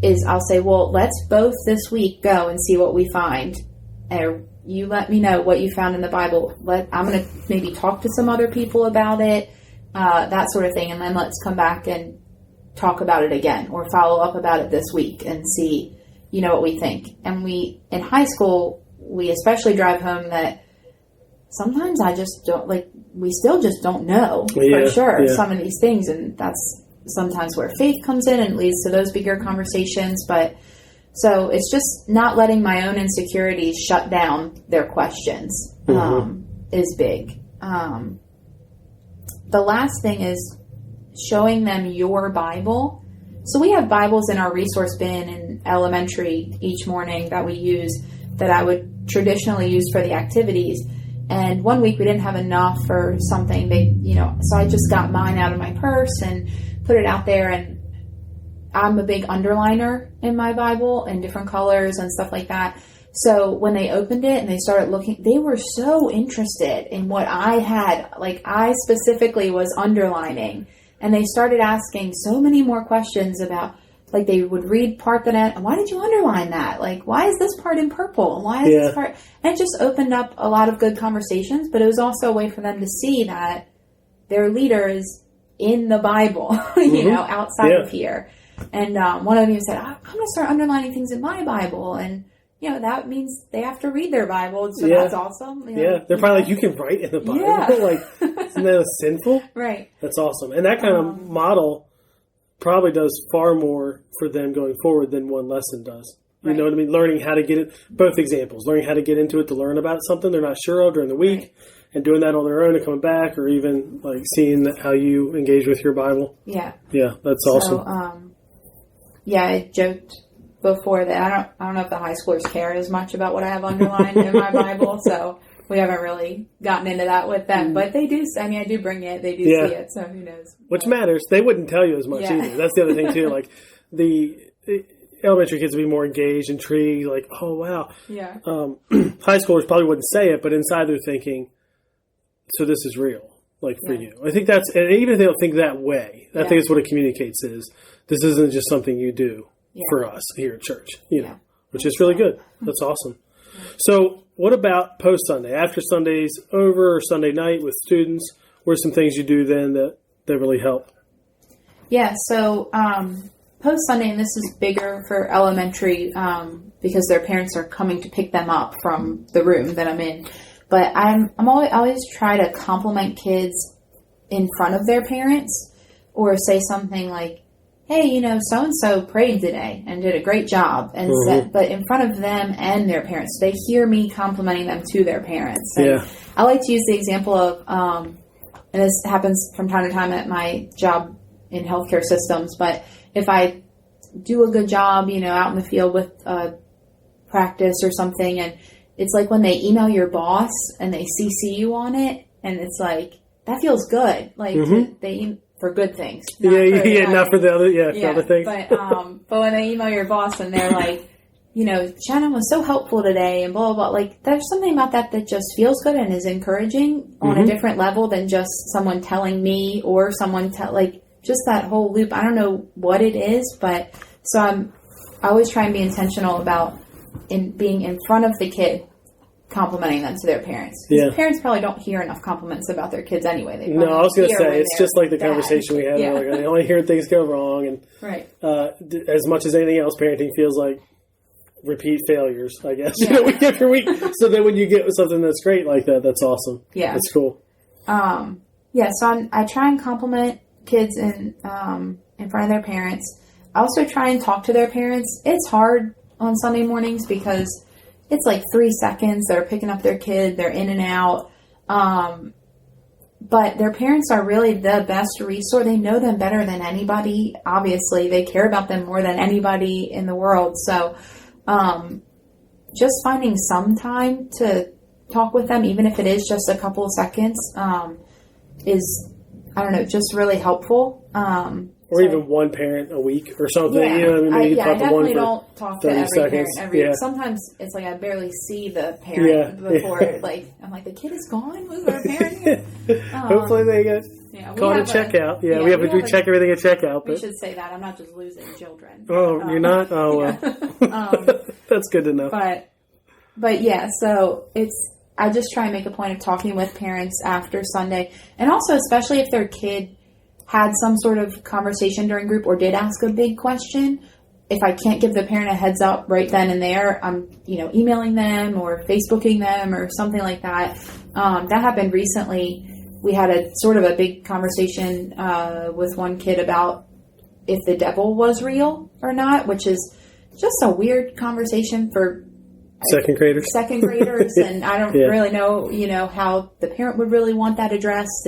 is I'll say, well, let's both this week go and see what we find. And you let me know what you found in the Bible. I'm going to maybe talk to some other people about it, that sort of thing. And then let's come back and talk about it again, or follow up about it this week and see, what we think. And in high school, we especially drive home that sometimes I just don't, we still just don't know for sure some of these things. And that's sometimes where faith comes in and leads to those bigger conversations. But so it's just not letting my own insecurities shut down their questions is big. The last thing is showing them your Bible. So we have Bibles in our resource bin in elementary each morning that we use, that I would traditionally use for the activities. And one week we didn't have enough for something. So I just got mine out of my purse and put it out there. And I'm a big underliner in my Bible in different colors and stuff like that. So when they opened it and they started looking, they were so interested in what I had. I specifically was underlining. And they started asking so many more questions about, like they would read part that, why did you underline that? Like, why is this part in purple? And why is this part? And it just opened up a lot of good conversations, but it was also a way for them to see that their leader is in the Bible, you know, outside of here. And one of them said, I'm going to start underlining things in my Bible. And, you know, that means they have to read their Bible. So that's awesome. You know, they're probably like, you can write in the Bible. Yeah. Like, isn't that sinful? Right. That's awesome. And that kind of model probably does far more for them going forward than one lesson does. You know what I mean? Learning how to get it, both examples, learning how to get into it to learn about something they're not sure of during the week and doing that on their own and coming back, or even like seeing how you engage with your Bible. Yeah. Yeah, that's awesome. I joked before that I don't know if the high schoolers care as much about what I have underlined in my Bible, so we haven't really gotten into that with them. But they do, I mean, I do bring it, they do see it, so who knows. Which matters. They wouldn't tell you as much either. That's the other thing too. Like the elementary kids would be more engaged, intrigued, like, oh wow. Yeah. High schoolers probably wouldn't say it, but inside they're thinking, so this is real, like for you. I think that's, and even if they don't think that way, I think it's what it communicates is, this isn't just something you do for us here at church, you know, which is really good. That's awesome. So what about post-Sunday? After Sunday's over or Sunday night with students, what are some things you do then that really help? Yeah, so post-Sunday, and this is bigger for elementary because their parents are coming to pick them up from the room that I'm in. But I always try to compliment kids in front of their parents, or say something like, hey, you know, so-and-so prayed today and did a great job. And but in front of them and their parents, they hear me complimenting them to their parents. And I like to use the example of, and this happens from time to time at my job in healthcare systems, but if I do a good job, you know, out in the field with practice or something, and it's like when they email your boss and they CC you on it, and it's like, that feels good. Like, they for good things. Not for the other, for other things. But when they email your boss and they're like, you know, Shannon was so helpful today and blah, blah, blah. Like, there's something about that just feels good and is encouraging on a different level than just someone telling me or someone just that whole loop. I don't know what it is, but so I always try and be intentional about being in front of the kid, complimenting them to their parents. Because parents probably don't hear enough compliments about their kids anyway. No, I was going to say, it's just like the conversation we had earlier. They only hear things go wrong. And as much as anything else, parenting feels like repeat failures, I guess, you know, week after week. So then when you get something that's great like that, that's awesome. Yeah. That's cool. So I try and compliment kids in front of their parents. I also try and talk to their parents. It's hard on Sunday mornings because it's like 3 seconds. They're picking up their kid. They're in and out. But their parents are really the best resource. They know them better than anybody. Obviously, they care about them more than anybody in the world. So just finding some time to talk with them, even if it is just a couple of seconds, is, I don't know, just really helpful. Or even one parent a week or something. Yeah, you know, I mean, I definitely don't talk to every parent every week. Sometimes it's like I barely see the parent before. Like, I'm like, the kid is gone? Was our parent here? Hopefully they get called at checkout. We check everything at checkout. We should say that. I'm not just losing children. Oh, you're not? Oh, well. That's good to know. But yeah, so I just try and make a point of talking with parents after Sunday. And also, especially if their kid had some sort of conversation during group or did ask a big question, if I can't give the parent a heads up right then and there, I'm, emailing them or Facebooking them or something like that. That happened recently. We had a sort of a big conversation with one kid about if the devil was real or not, which is just a weird conversation for second graders. And I don't really know, how the parent would really want that addressed.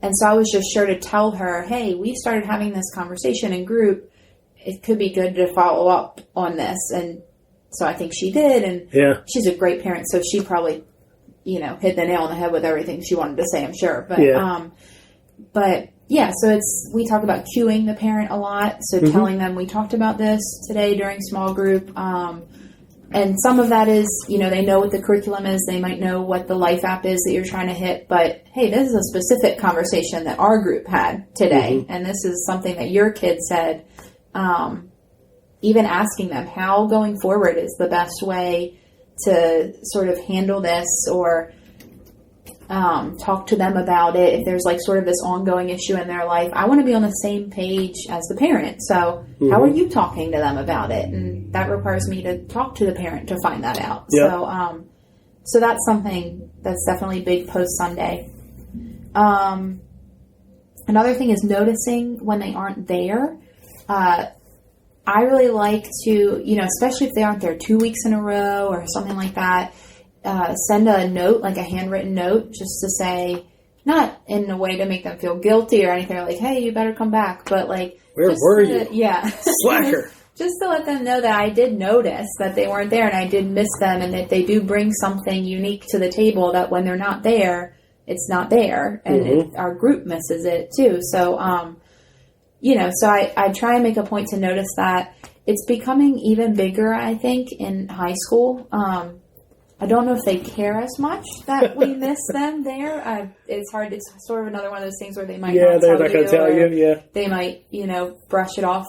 And so I was just sure to tell her, hey, we started having this conversation in group. It could be good to follow up on this. And so I think she did. And she's a great parent. So she probably, hit the nail on the head with everything she wanted to say, I'm sure. But so we talk about cueing the parent a lot. So telling them we talked about this today during small group. And some of that is, they know what the curriculum is. They might know what the life app is that you're trying to hit. But, hey, this is a specific conversation that our group had today. And this is something that your kid said even asking them how going forward is the best way to sort of handle this, or talk to them about it. If there's like sort of this ongoing issue in their life, I want to be on the same page as the parent. So how are you talking to them about it? And that requires me to talk to the parent to find that out. Yep. So that's something that's definitely big post Sunday. Another thing is noticing when they aren't there. I really like to, especially if they aren't there 2 weeks in a row or something like that, send a note, like a handwritten note, just to say, not in a way to make them feel guilty or anything, like, hey, you better come back, but like, where were you? Yeah. Slacker. Just to let them know that I did notice that they weren't there and I did miss them, and that they do bring something unique to the table that when they're not there, it's not there, and our group misses it too. So, so I try and make a point to notice that. It's becoming even bigger, I think, in high school. I don't know if they care as much that we miss them there. It's hard. It's sort of another one of those things where they might not they're not going to tell you. Yeah, they might, brush it off.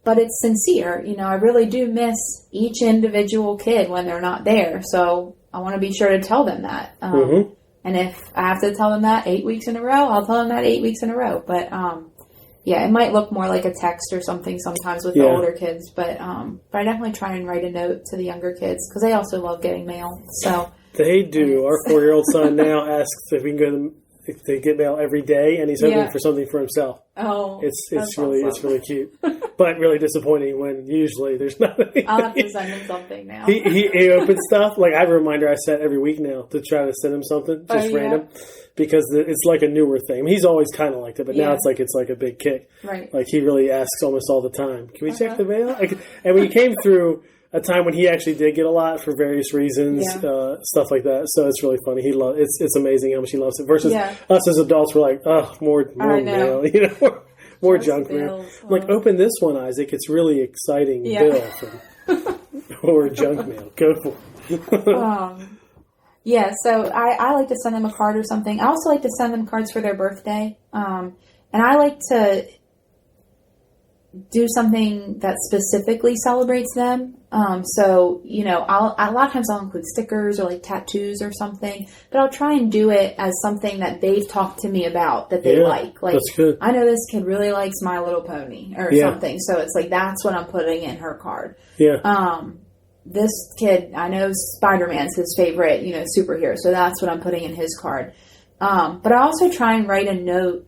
But it's sincere. I really do miss each individual kid when they're not there. So I want to be sure to tell them that. And if I have to tell them that 8 weeks in a row, I'll tell them that 8 weeks in a row. But it might look more like a text or something sometimes with the older kids. But I definitely try and write a note to the younger kids because they also love getting mail. So they do. Our 4-year-old son now asks if we can go if they get mail every day, and he's hoping for something for himself. Oh, it's really awesome. It's really cute, but really disappointing when usually there's nothing. I'll have to send him something now. He opens stuff. Like I have a reminder I set every week now to try to send him something just random, because it's like a newer thing. I mean, he's always kind of liked it, but now it's like a big kick. Right. Like he really asks almost all the time. Can we check the mail? And we came through a time when he actually did get a lot for various reasons, stuff like that. So it's really funny. It's amazing how much he loves it. Versus us as adults, we're like, oh, more mail, more junk mail. Like, open this one, Isaac. It's really exciting bill or junk mail. Go for it. So I like to send them a card or something. I also like to send them cards for their birthday. And I like to do something that specifically celebrates them. So, a lot of times I'll include stickers or like tattoos or something, but I'll try and do it as something that they've talked to me about that they like. Like, that's good. I know this kid really likes My Little Pony or something. So it's like, that's what I'm putting in her card. Yeah. This kid, I know Spider-Man's his favorite, superhero. So that's what I'm putting in his card. But I also try and write a note.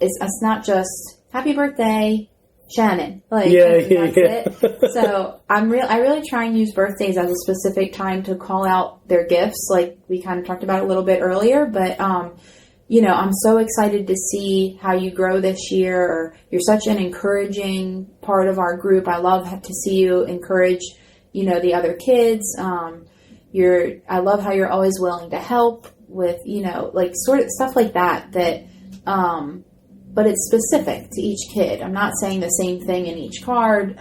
It's not just happy birthday, Shannon. That's it. So I really try and use birthdays as a specific time to call out their gifts, like we kind of talked about a little bit earlier. But I'm so excited to see how you grow this year. Or you're such an encouraging part of our group. I love to see you encourage, the other kids. I love how you're always willing to help with, sort of stuff like that. But it's specific to each kid. I'm not saying the same thing in each card.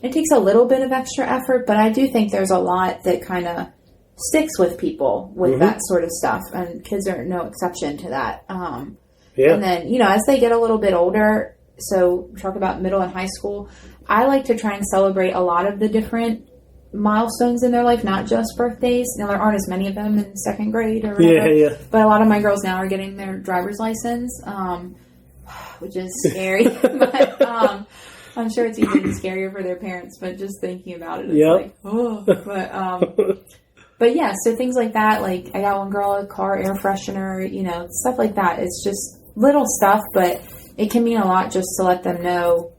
It takes a little bit of extra effort, but I do think there's a lot that kind of sticks with people with that sort of stuff, and kids are no exception to that. And then, as they get a little bit older, so we talk about middle and high school, I like to try and celebrate a lot of the different milestones in their life, not just birthdays. Now, there aren't as many of them in second grade or whatever, but a lot of my girls now are getting their driver's license, which is scary, but I'm sure it's even scarier for their parents, but just thinking about it, it's like, oh, but yeah, so things like that, like I got one girl a car air freshener, stuff like that. It's just little stuff, but it can mean a lot just to let them know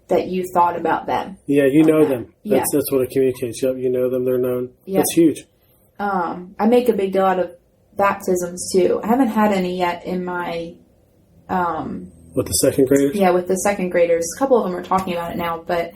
that you thought about them. Yeah, know them. That's what it communicates. Yep, you know them, they're known. Yep. That's huge. I make a big deal out of baptisms too. I haven't had any yet in my with the second graders? Yeah, with the second graders. A couple of them are talking about it now, but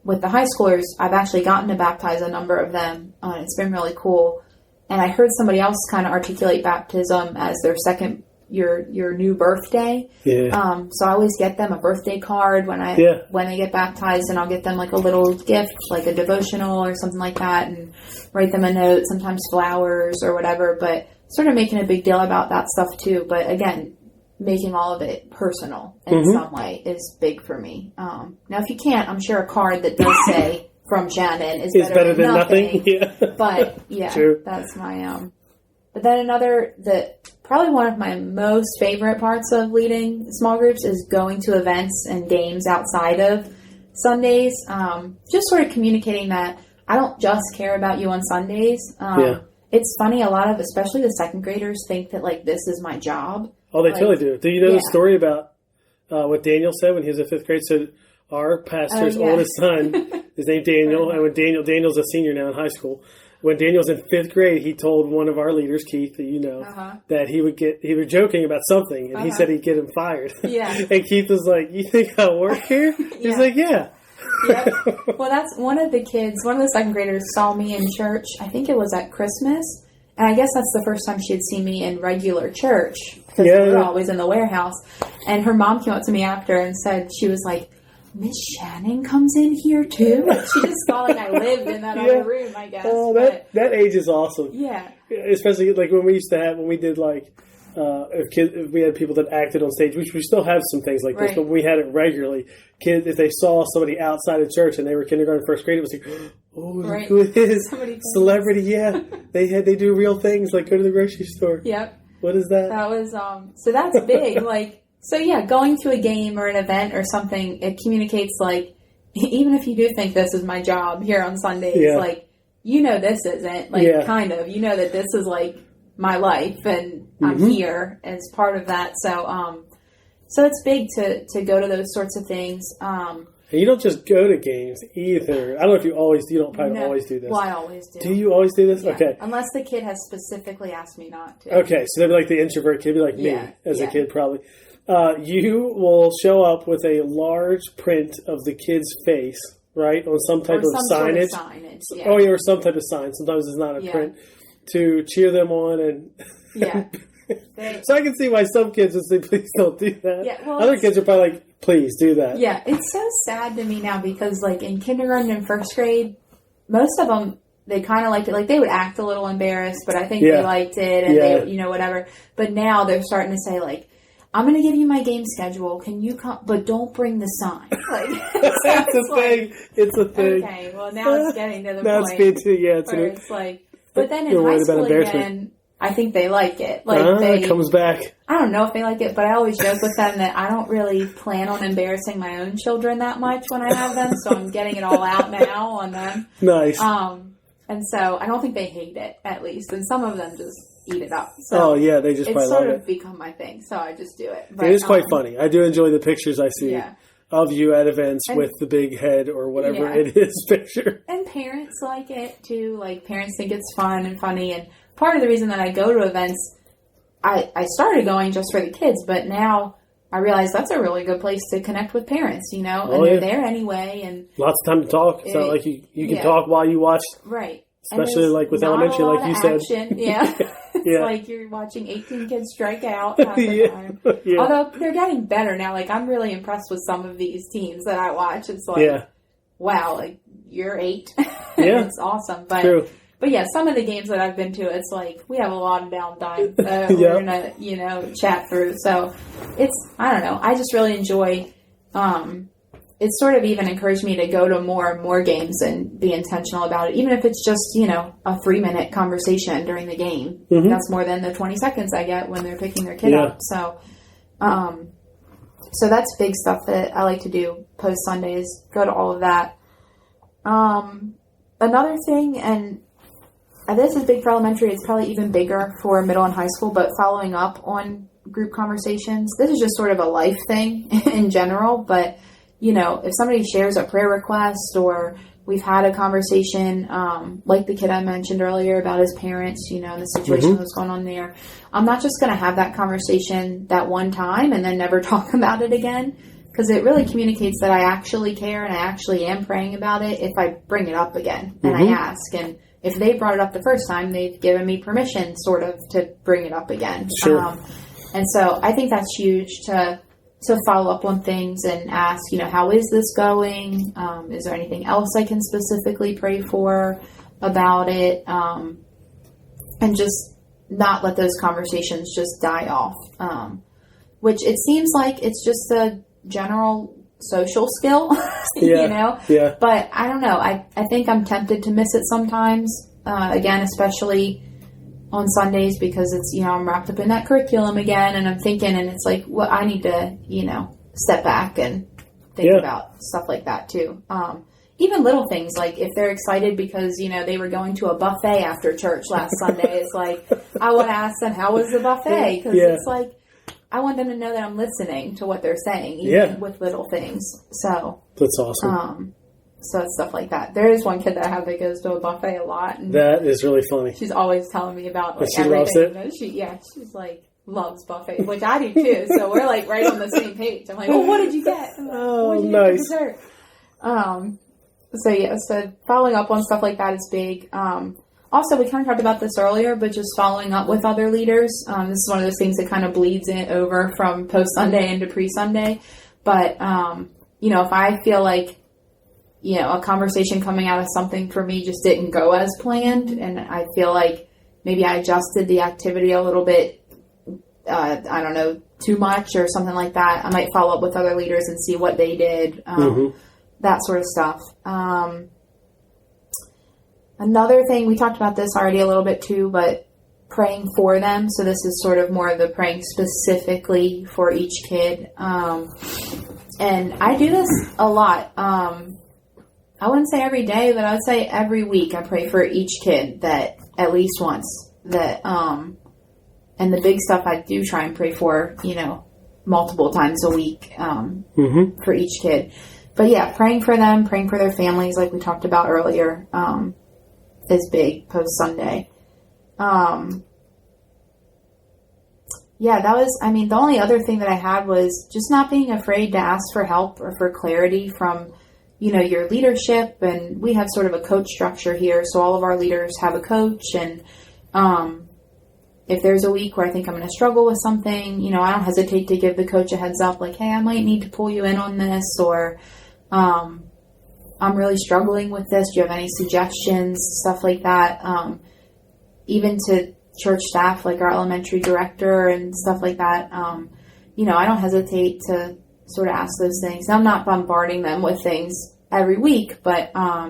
with the high schoolers, I've actually gotten to baptize a number of them. It's been really cool. And I heard somebody else kind of articulate baptism as their second, your new birthday. Yeah. So I always get them a birthday card when they get baptized, and I'll get them like a little gift, like a devotional or something like that, and write them a note, sometimes flowers or whatever, but sort of making a big deal about that stuff too. But again, making all of it personal in some way is big for me. Now, if you can't, I'm sure a card that does say from Shannon is better than nothing. Yeah. But yeah, true. That's my, but then probably one of my most favorite parts of leading small groups is going to events and games outside of Sundays. Just sort of communicating that I don't just care about you on Sundays. It's funny, a lot of, especially the second graders, think that, like, this is my job. Oh, they totally do. Do you know the story about what Daniel said when he was in 5th grade? So our pastor's oldest son is named Daniel, and when Daniel's a senior now in high school. When Daniel was in 5th grade, he told one of our leaders, Keith, that you know, that he was joking about something, and he said he'd get him fired. Yeah. And Keith was like, "You think I'll work here?" He's like, "Yeah." Yep. Well, that's one of the second graders saw me in church. I think it was at Christmas. And I guess that's the first time she had seen me in regular church. Because we were always in the warehouse. And her mom came up to me after and said, she was like, "Miss Shannon comes in here too?" Like, she just thought like I lived in that other room, I guess. Oh, that age is awesome. Yeah. Especially like when we did like, if we had people that acted on stage, which we still have some things like this, but we had it regularly. Kids, if they saw somebody outside of church and they were kindergarten, 1st grade, it was like, "Oh, who is celebrity?" Yeah, they do real things like go to the grocery store. Yep. What is that? That was so that's big. Like, so yeah, going to a game or an event or something, it communicates like, even if you do think this is my job here on Sundays, like, you know, this isn't like kind of, you know, that this is like my life and I'm here as part of that. So it's big to go to those sorts of things. And you don't just go to games either. I don't know if you don't probably always do this. Well, I always do. Do you always do this? Yeah. Okay. Unless the kid has specifically asked me not to. Okay. So they'd be like the introvert kid, be like me as a kid probably. You will show up with a large print of the kid's face, right? On some type of signage. Sort of signage. Yeah. Oh, yeah, or some type of sign. Sometimes it's not a print. To cheer them on and... Yeah. So I can see why some kids would say, "Please don't do that." Yeah, well, other kids are probably like, "Please do that." Yeah, it's so sad to me now because, like, in kindergarten and 1st grade, most of them, they kind of liked it. Like, they would act a little embarrassed, but I think they liked it and they, you know, whatever. But now they're starting to say, like, "I'm going to give you my game schedule. Can you come? But don't bring the sign." Like, it's a thing. It's a thing. Okay, well, now it's getting to the now point. It's too, where it's like, but then in high school again, I think they like it. Like it comes back. I don't know if they like it, but I always joke with them that I don't really plan on embarrassing my own children that much when I have them, so I'm getting it all out now on them. Nice. And so I don't think they hate it, at least, and some of them just eat it up. So they just it's sort of become my thing, so I just do it. But, it is quite funny. I do enjoy the pictures I see. Of you at events with the big head or whatever it is picture. And parents like it too. Like, parents think it's fun and funny. And part of the reason that I go to events, I started going just for the kids, but now I realize that's a really good place to connect with parents, you know, and they're there anyway. And lots of time to talk. It's not like you can talk while you watch. Right. Especially like with elementary, like you said. Yeah. It's like you're watching 18 kids strike out half the time. Yeah. Although they're getting better now. Like, I'm really impressed with some of these teams that I watch. It's like, wow, like, you're 8. It's awesome. But yeah, some of the games that I've been to, it's like, we have a lot of downtime that we're going to, you know, chat through. So I don't know. I just really enjoy, it's sort of even encouraged me to go to more and more games and be intentional about it. Even if it's just, you know, a 3-minute conversation during the game. Mm-hmm. That's more than the 20 seconds I get when they're picking their kid up. So, so that's big stuff that I like to do post Sundays. Go to all of that. Another thing, and this is big for elementary, it's probably even bigger for middle and high school, but following up on group conversations. This is just sort of a life thing in general, but you know, if somebody shares a prayer request or we've had a conversation, like the kid I mentioned earlier about his parents, you know, the situation that's going on there, I'm not just going to have that conversation that one time and then never talk about it again, because it really communicates that I actually care and I actually am praying about it if I bring it up again and I ask. And if they brought it up the first time, they've given me permission sort of to bring it up again. Sure. And so I think that's huge to follow up on things and ask, you know, how is this going? Is there anything else I can specifically pray for about it? And just not let those conversations just die off. which it seems like it's just a general social skill, you know? Yeah. But I don't know. I think I'm tempted to miss it sometimes. Again, especially on Sundays because it's, you know, I'm wrapped up in that curriculum again and I'm thinking, and it's like, well, I need to, you know, step back and think about stuff like that too. Even little things like if they're excited because, you know, they were going to a buffet after church last Sunday, it's like, I want to ask them, how was the buffet? Because it's like, I want them to know that I'm listening to what they're saying, even with little things. So that's awesome. So it's stuff like that. There is one kid that I have that goes to a buffet a lot. And that is really funny. She's always telling me about like she everything. Loves it? She's like loves buffet, which I do too. So we're like right on the same page. I'm like, well, what did you get? Like, oh, nice. Dessert? So following up on stuff like that is big. Also, we kind of talked about this earlier, but just following up with other leaders. This is one of those things that kind of bleeds in over from post-Sunday into pre-Sunday. But, you know, if I feel like, you know, a conversation coming out of something for me just didn't go as planned, and I feel like maybe I adjusted the activity a little bit, I don't know, too much or something like that, I might follow up with other leaders and see what they did, that sort of stuff. Another thing, we talked about this already a little bit too, but praying for them. So this is sort of more of the praying specifically for each kid. And I do this a lot. I wouldn't say every day, but I would say every week I pray for each kid that at least once that, and the big stuff I do try and pray for, you know, multiple times a week, for each kid. But yeah, praying for them, praying for their families, like we talked about earlier, is big post Sunday. Yeah, that was, I mean, the only other thing that I had was just not being afraid to ask for help or for clarity from, you know, your leadership. And we have sort of a coach structure here. So all of our leaders have a coach. And if there's a week where I think I'm going to struggle with something, you know, I don't hesitate to give the coach a heads up, like, hey, I might need to pull you in on this, or I'm really struggling with this. Do you have any suggestions? Stuff like that. Even to church staff, like our elementary director and stuff like that. You know, I don't hesitate to sort of ask those things. Now, I'm not bombarding them with things every week, but I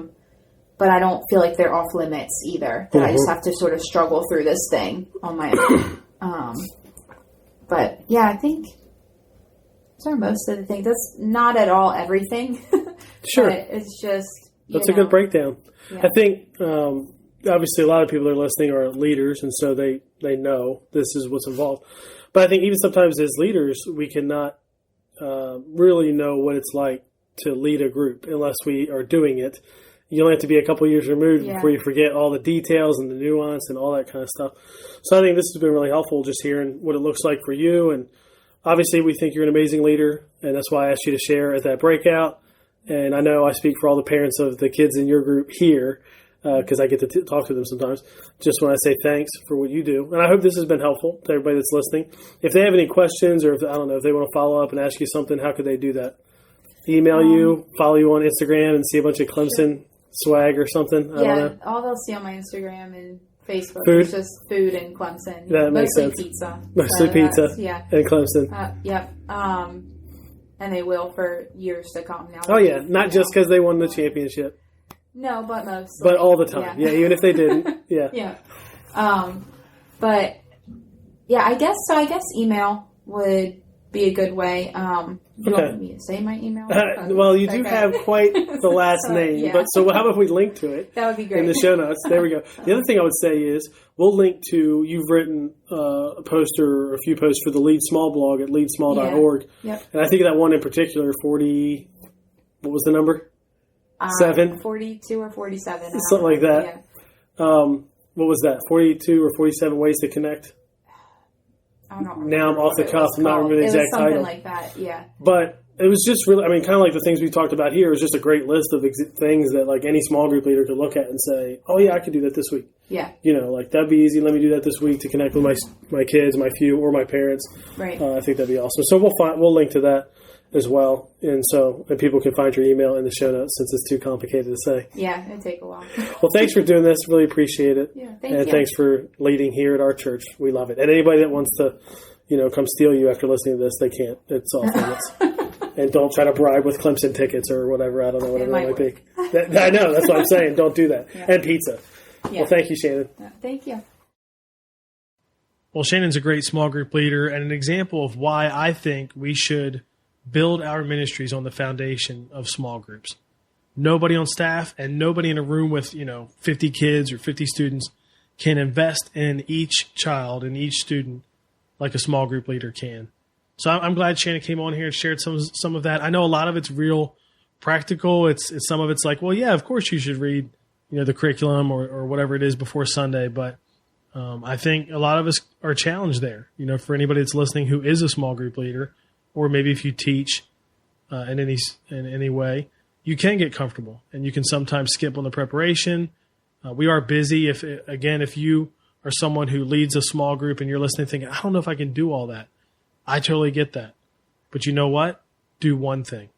don't feel like they're off limits either. That I just have to sort of struggle through this thing on my own. But yeah, I think those are most of the things. That's not at all everything. Sure. But it's just, that's a good breakdown. Yeah. I think, obviously a lot of people that are listening are leaders, and so they know this is what's involved. But I think even sometimes as leaders, we cannot really know what it's like to lead a group unless we are doing it. You only have to be a couple years removed before you forget all the details and the nuance and all that kind of stuff. So I think this has been really helpful, just hearing what it looks like for you. And obviously we think you're an amazing leader, and that's why I asked you to share at that breakout. And I know I speak for all the parents of the kids in your group here, because I get to talk to them sometimes. Just want to say thanks for what you do. And I hope this has been helpful to everybody that's listening. If they have any questions, or if, I don't know, if they want to follow up and ask you something, how could they do that? Email you, follow you on Instagram, and see a bunch of Clemson swag or something? I don't know. All they'll see on my Instagram and Facebook is just food and Clemson. That makes sense. Pizza. Mostly pizza. And Clemson. Yep. And they will for years to come now. Oh, yeah. Not just because they won the championship. No, but most. But all the time. Yeah, even if they didn't. Yeah. Yeah. But, yeah, I guess email would be a good way. You want me to say my email? Well, you do have quite the last name. But so how about we link to it? That would be great. In the show notes. There we go. The other thing I would say is we'll link to, you've written a poster or a few posts for the Lead Small blog at leadsmall.org. Yep. And I think that one in particular, 40, what was the number? 7? 42 or 47. Something like that. Yeah. What was that? 42 or 47 ways to connect? I don't remember. Now I'm off the cuff. I'm not remembering the exact title. Something like that, yeah. But it was just really, I mean, kind of like the things we talked about here. It was just a great list of things that like any small group leader could look at and say, oh yeah, I could do that this week. Yeah. You know, like that'd be easy. Let me do that this week to connect with my kids, my few, or my parents. Right. I think that'd be awesome. So we'll link to that as well. And people can find your email in the show notes since it's too complicated to say. Yeah, it'd take a while. Well, thanks for doing this. Really appreciate it. Yeah, thanks for leading here at our church. We love it. And anybody that wants to come steal you after listening to this, they can't. It's off limits. And don't try to bribe with Clemson tickets or whatever. I don't know, whatever that might be. I know. That's what I'm saying. Don't do that. Yeah. And pizza. Yeah. Well, thank you, Shannon. Thank you. Well, Shannon's a great small group leader and an example of why I think we should build our ministries on the foundation of small groups. Nobody on staff and nobody in a room with, 50 kids or 50 students can invest in each child and each student like a small group leader can. So I'm glad Shannon came on here and shared some of that. I know a lot of it's real practical. It's some of it's like, well, yeah, of course you should read, the curriculum or whatever it is before Sunday. But I think a lot of us are challenged there. For anybody that's listening who is a small group leader, or maybe if you teach in any way, you can get comfortable and you can sometimes skip on the preparation. We are busy. If you are someone who leads a small group and you're listening thinking, I don't know if I can do all that. I totally get that. But you know what? Do one thing.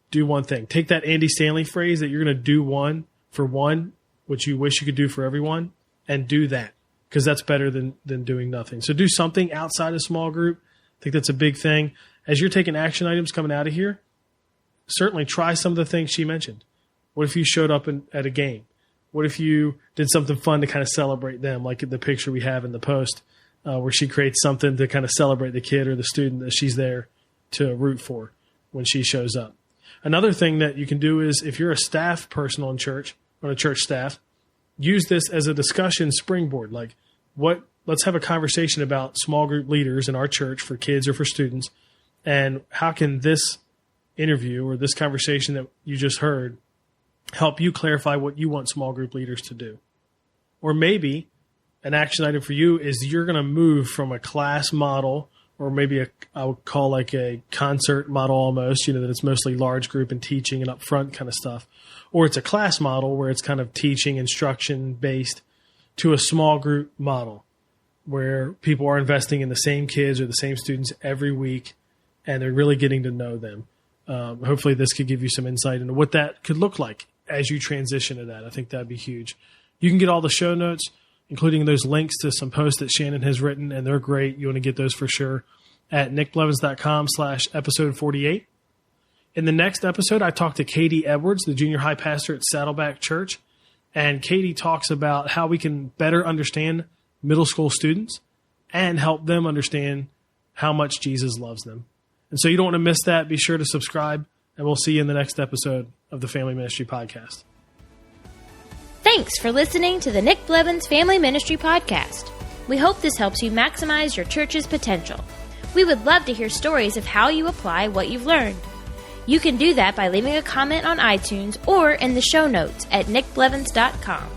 Do one thing. Take that Andy Stanley phrase that you're going to do one for one, which you wish you could do for everyone, and do that, because that's better than doing nothing. So do something outside a small group. I think that's a big thing. As you're taking action items coming out of here, certainly try some of the things she mentioned. What if you showed up at a game? What if you did something fun to kind of celebrate them, like the picture we have in the post, where she creates something to kind of celebrate the kid or the student that she's there to root for when she shows up. Another thing that you can do is, if you're a staff person on church, on a church staff, use this as a discussion springboard. Like, let's have a conversation about small group leaders in our church for kids or for students, and how can this interview or this conversation that you just heard help you clarify what you want small group leaders to do. Or maybe an action item for you is you're going to move from a class model, or maybe I would call like a concert model almost, that it's mostly large group and teaching and upfront kind of stuff. Or it's a class model where it's kind of teaching, instruction based, to a small group model where people are investing in the same kids or the same students every week and they're really getting to know them. Hopefully this could give you some insight into what that could look like as you transition to that. I think that'd be huge. You can get all the show notes, including those links to some posts that Shannon has written, and they're great. You want to get those for sure at nickblevins.com/episode 48. In the next episode, I talked to Katie Edwards, the junior high pastor at Saddleback Church, and Katie talks about how we can better understand middle school students and help them understand how much Jesus loves them. And so you don't want to miss that. Be sure to subscribe, and we'll see you in the next episode of the Family Ministry Podcast. Thanks for listening to the Nick Blevins Family Ministry Podcast. We hope this helps you maximize your church's potential. We would love to hear stories of how you apply what you've learned. You can do that by leaving a comment on iTunes or in the show notes at nickblevins.com.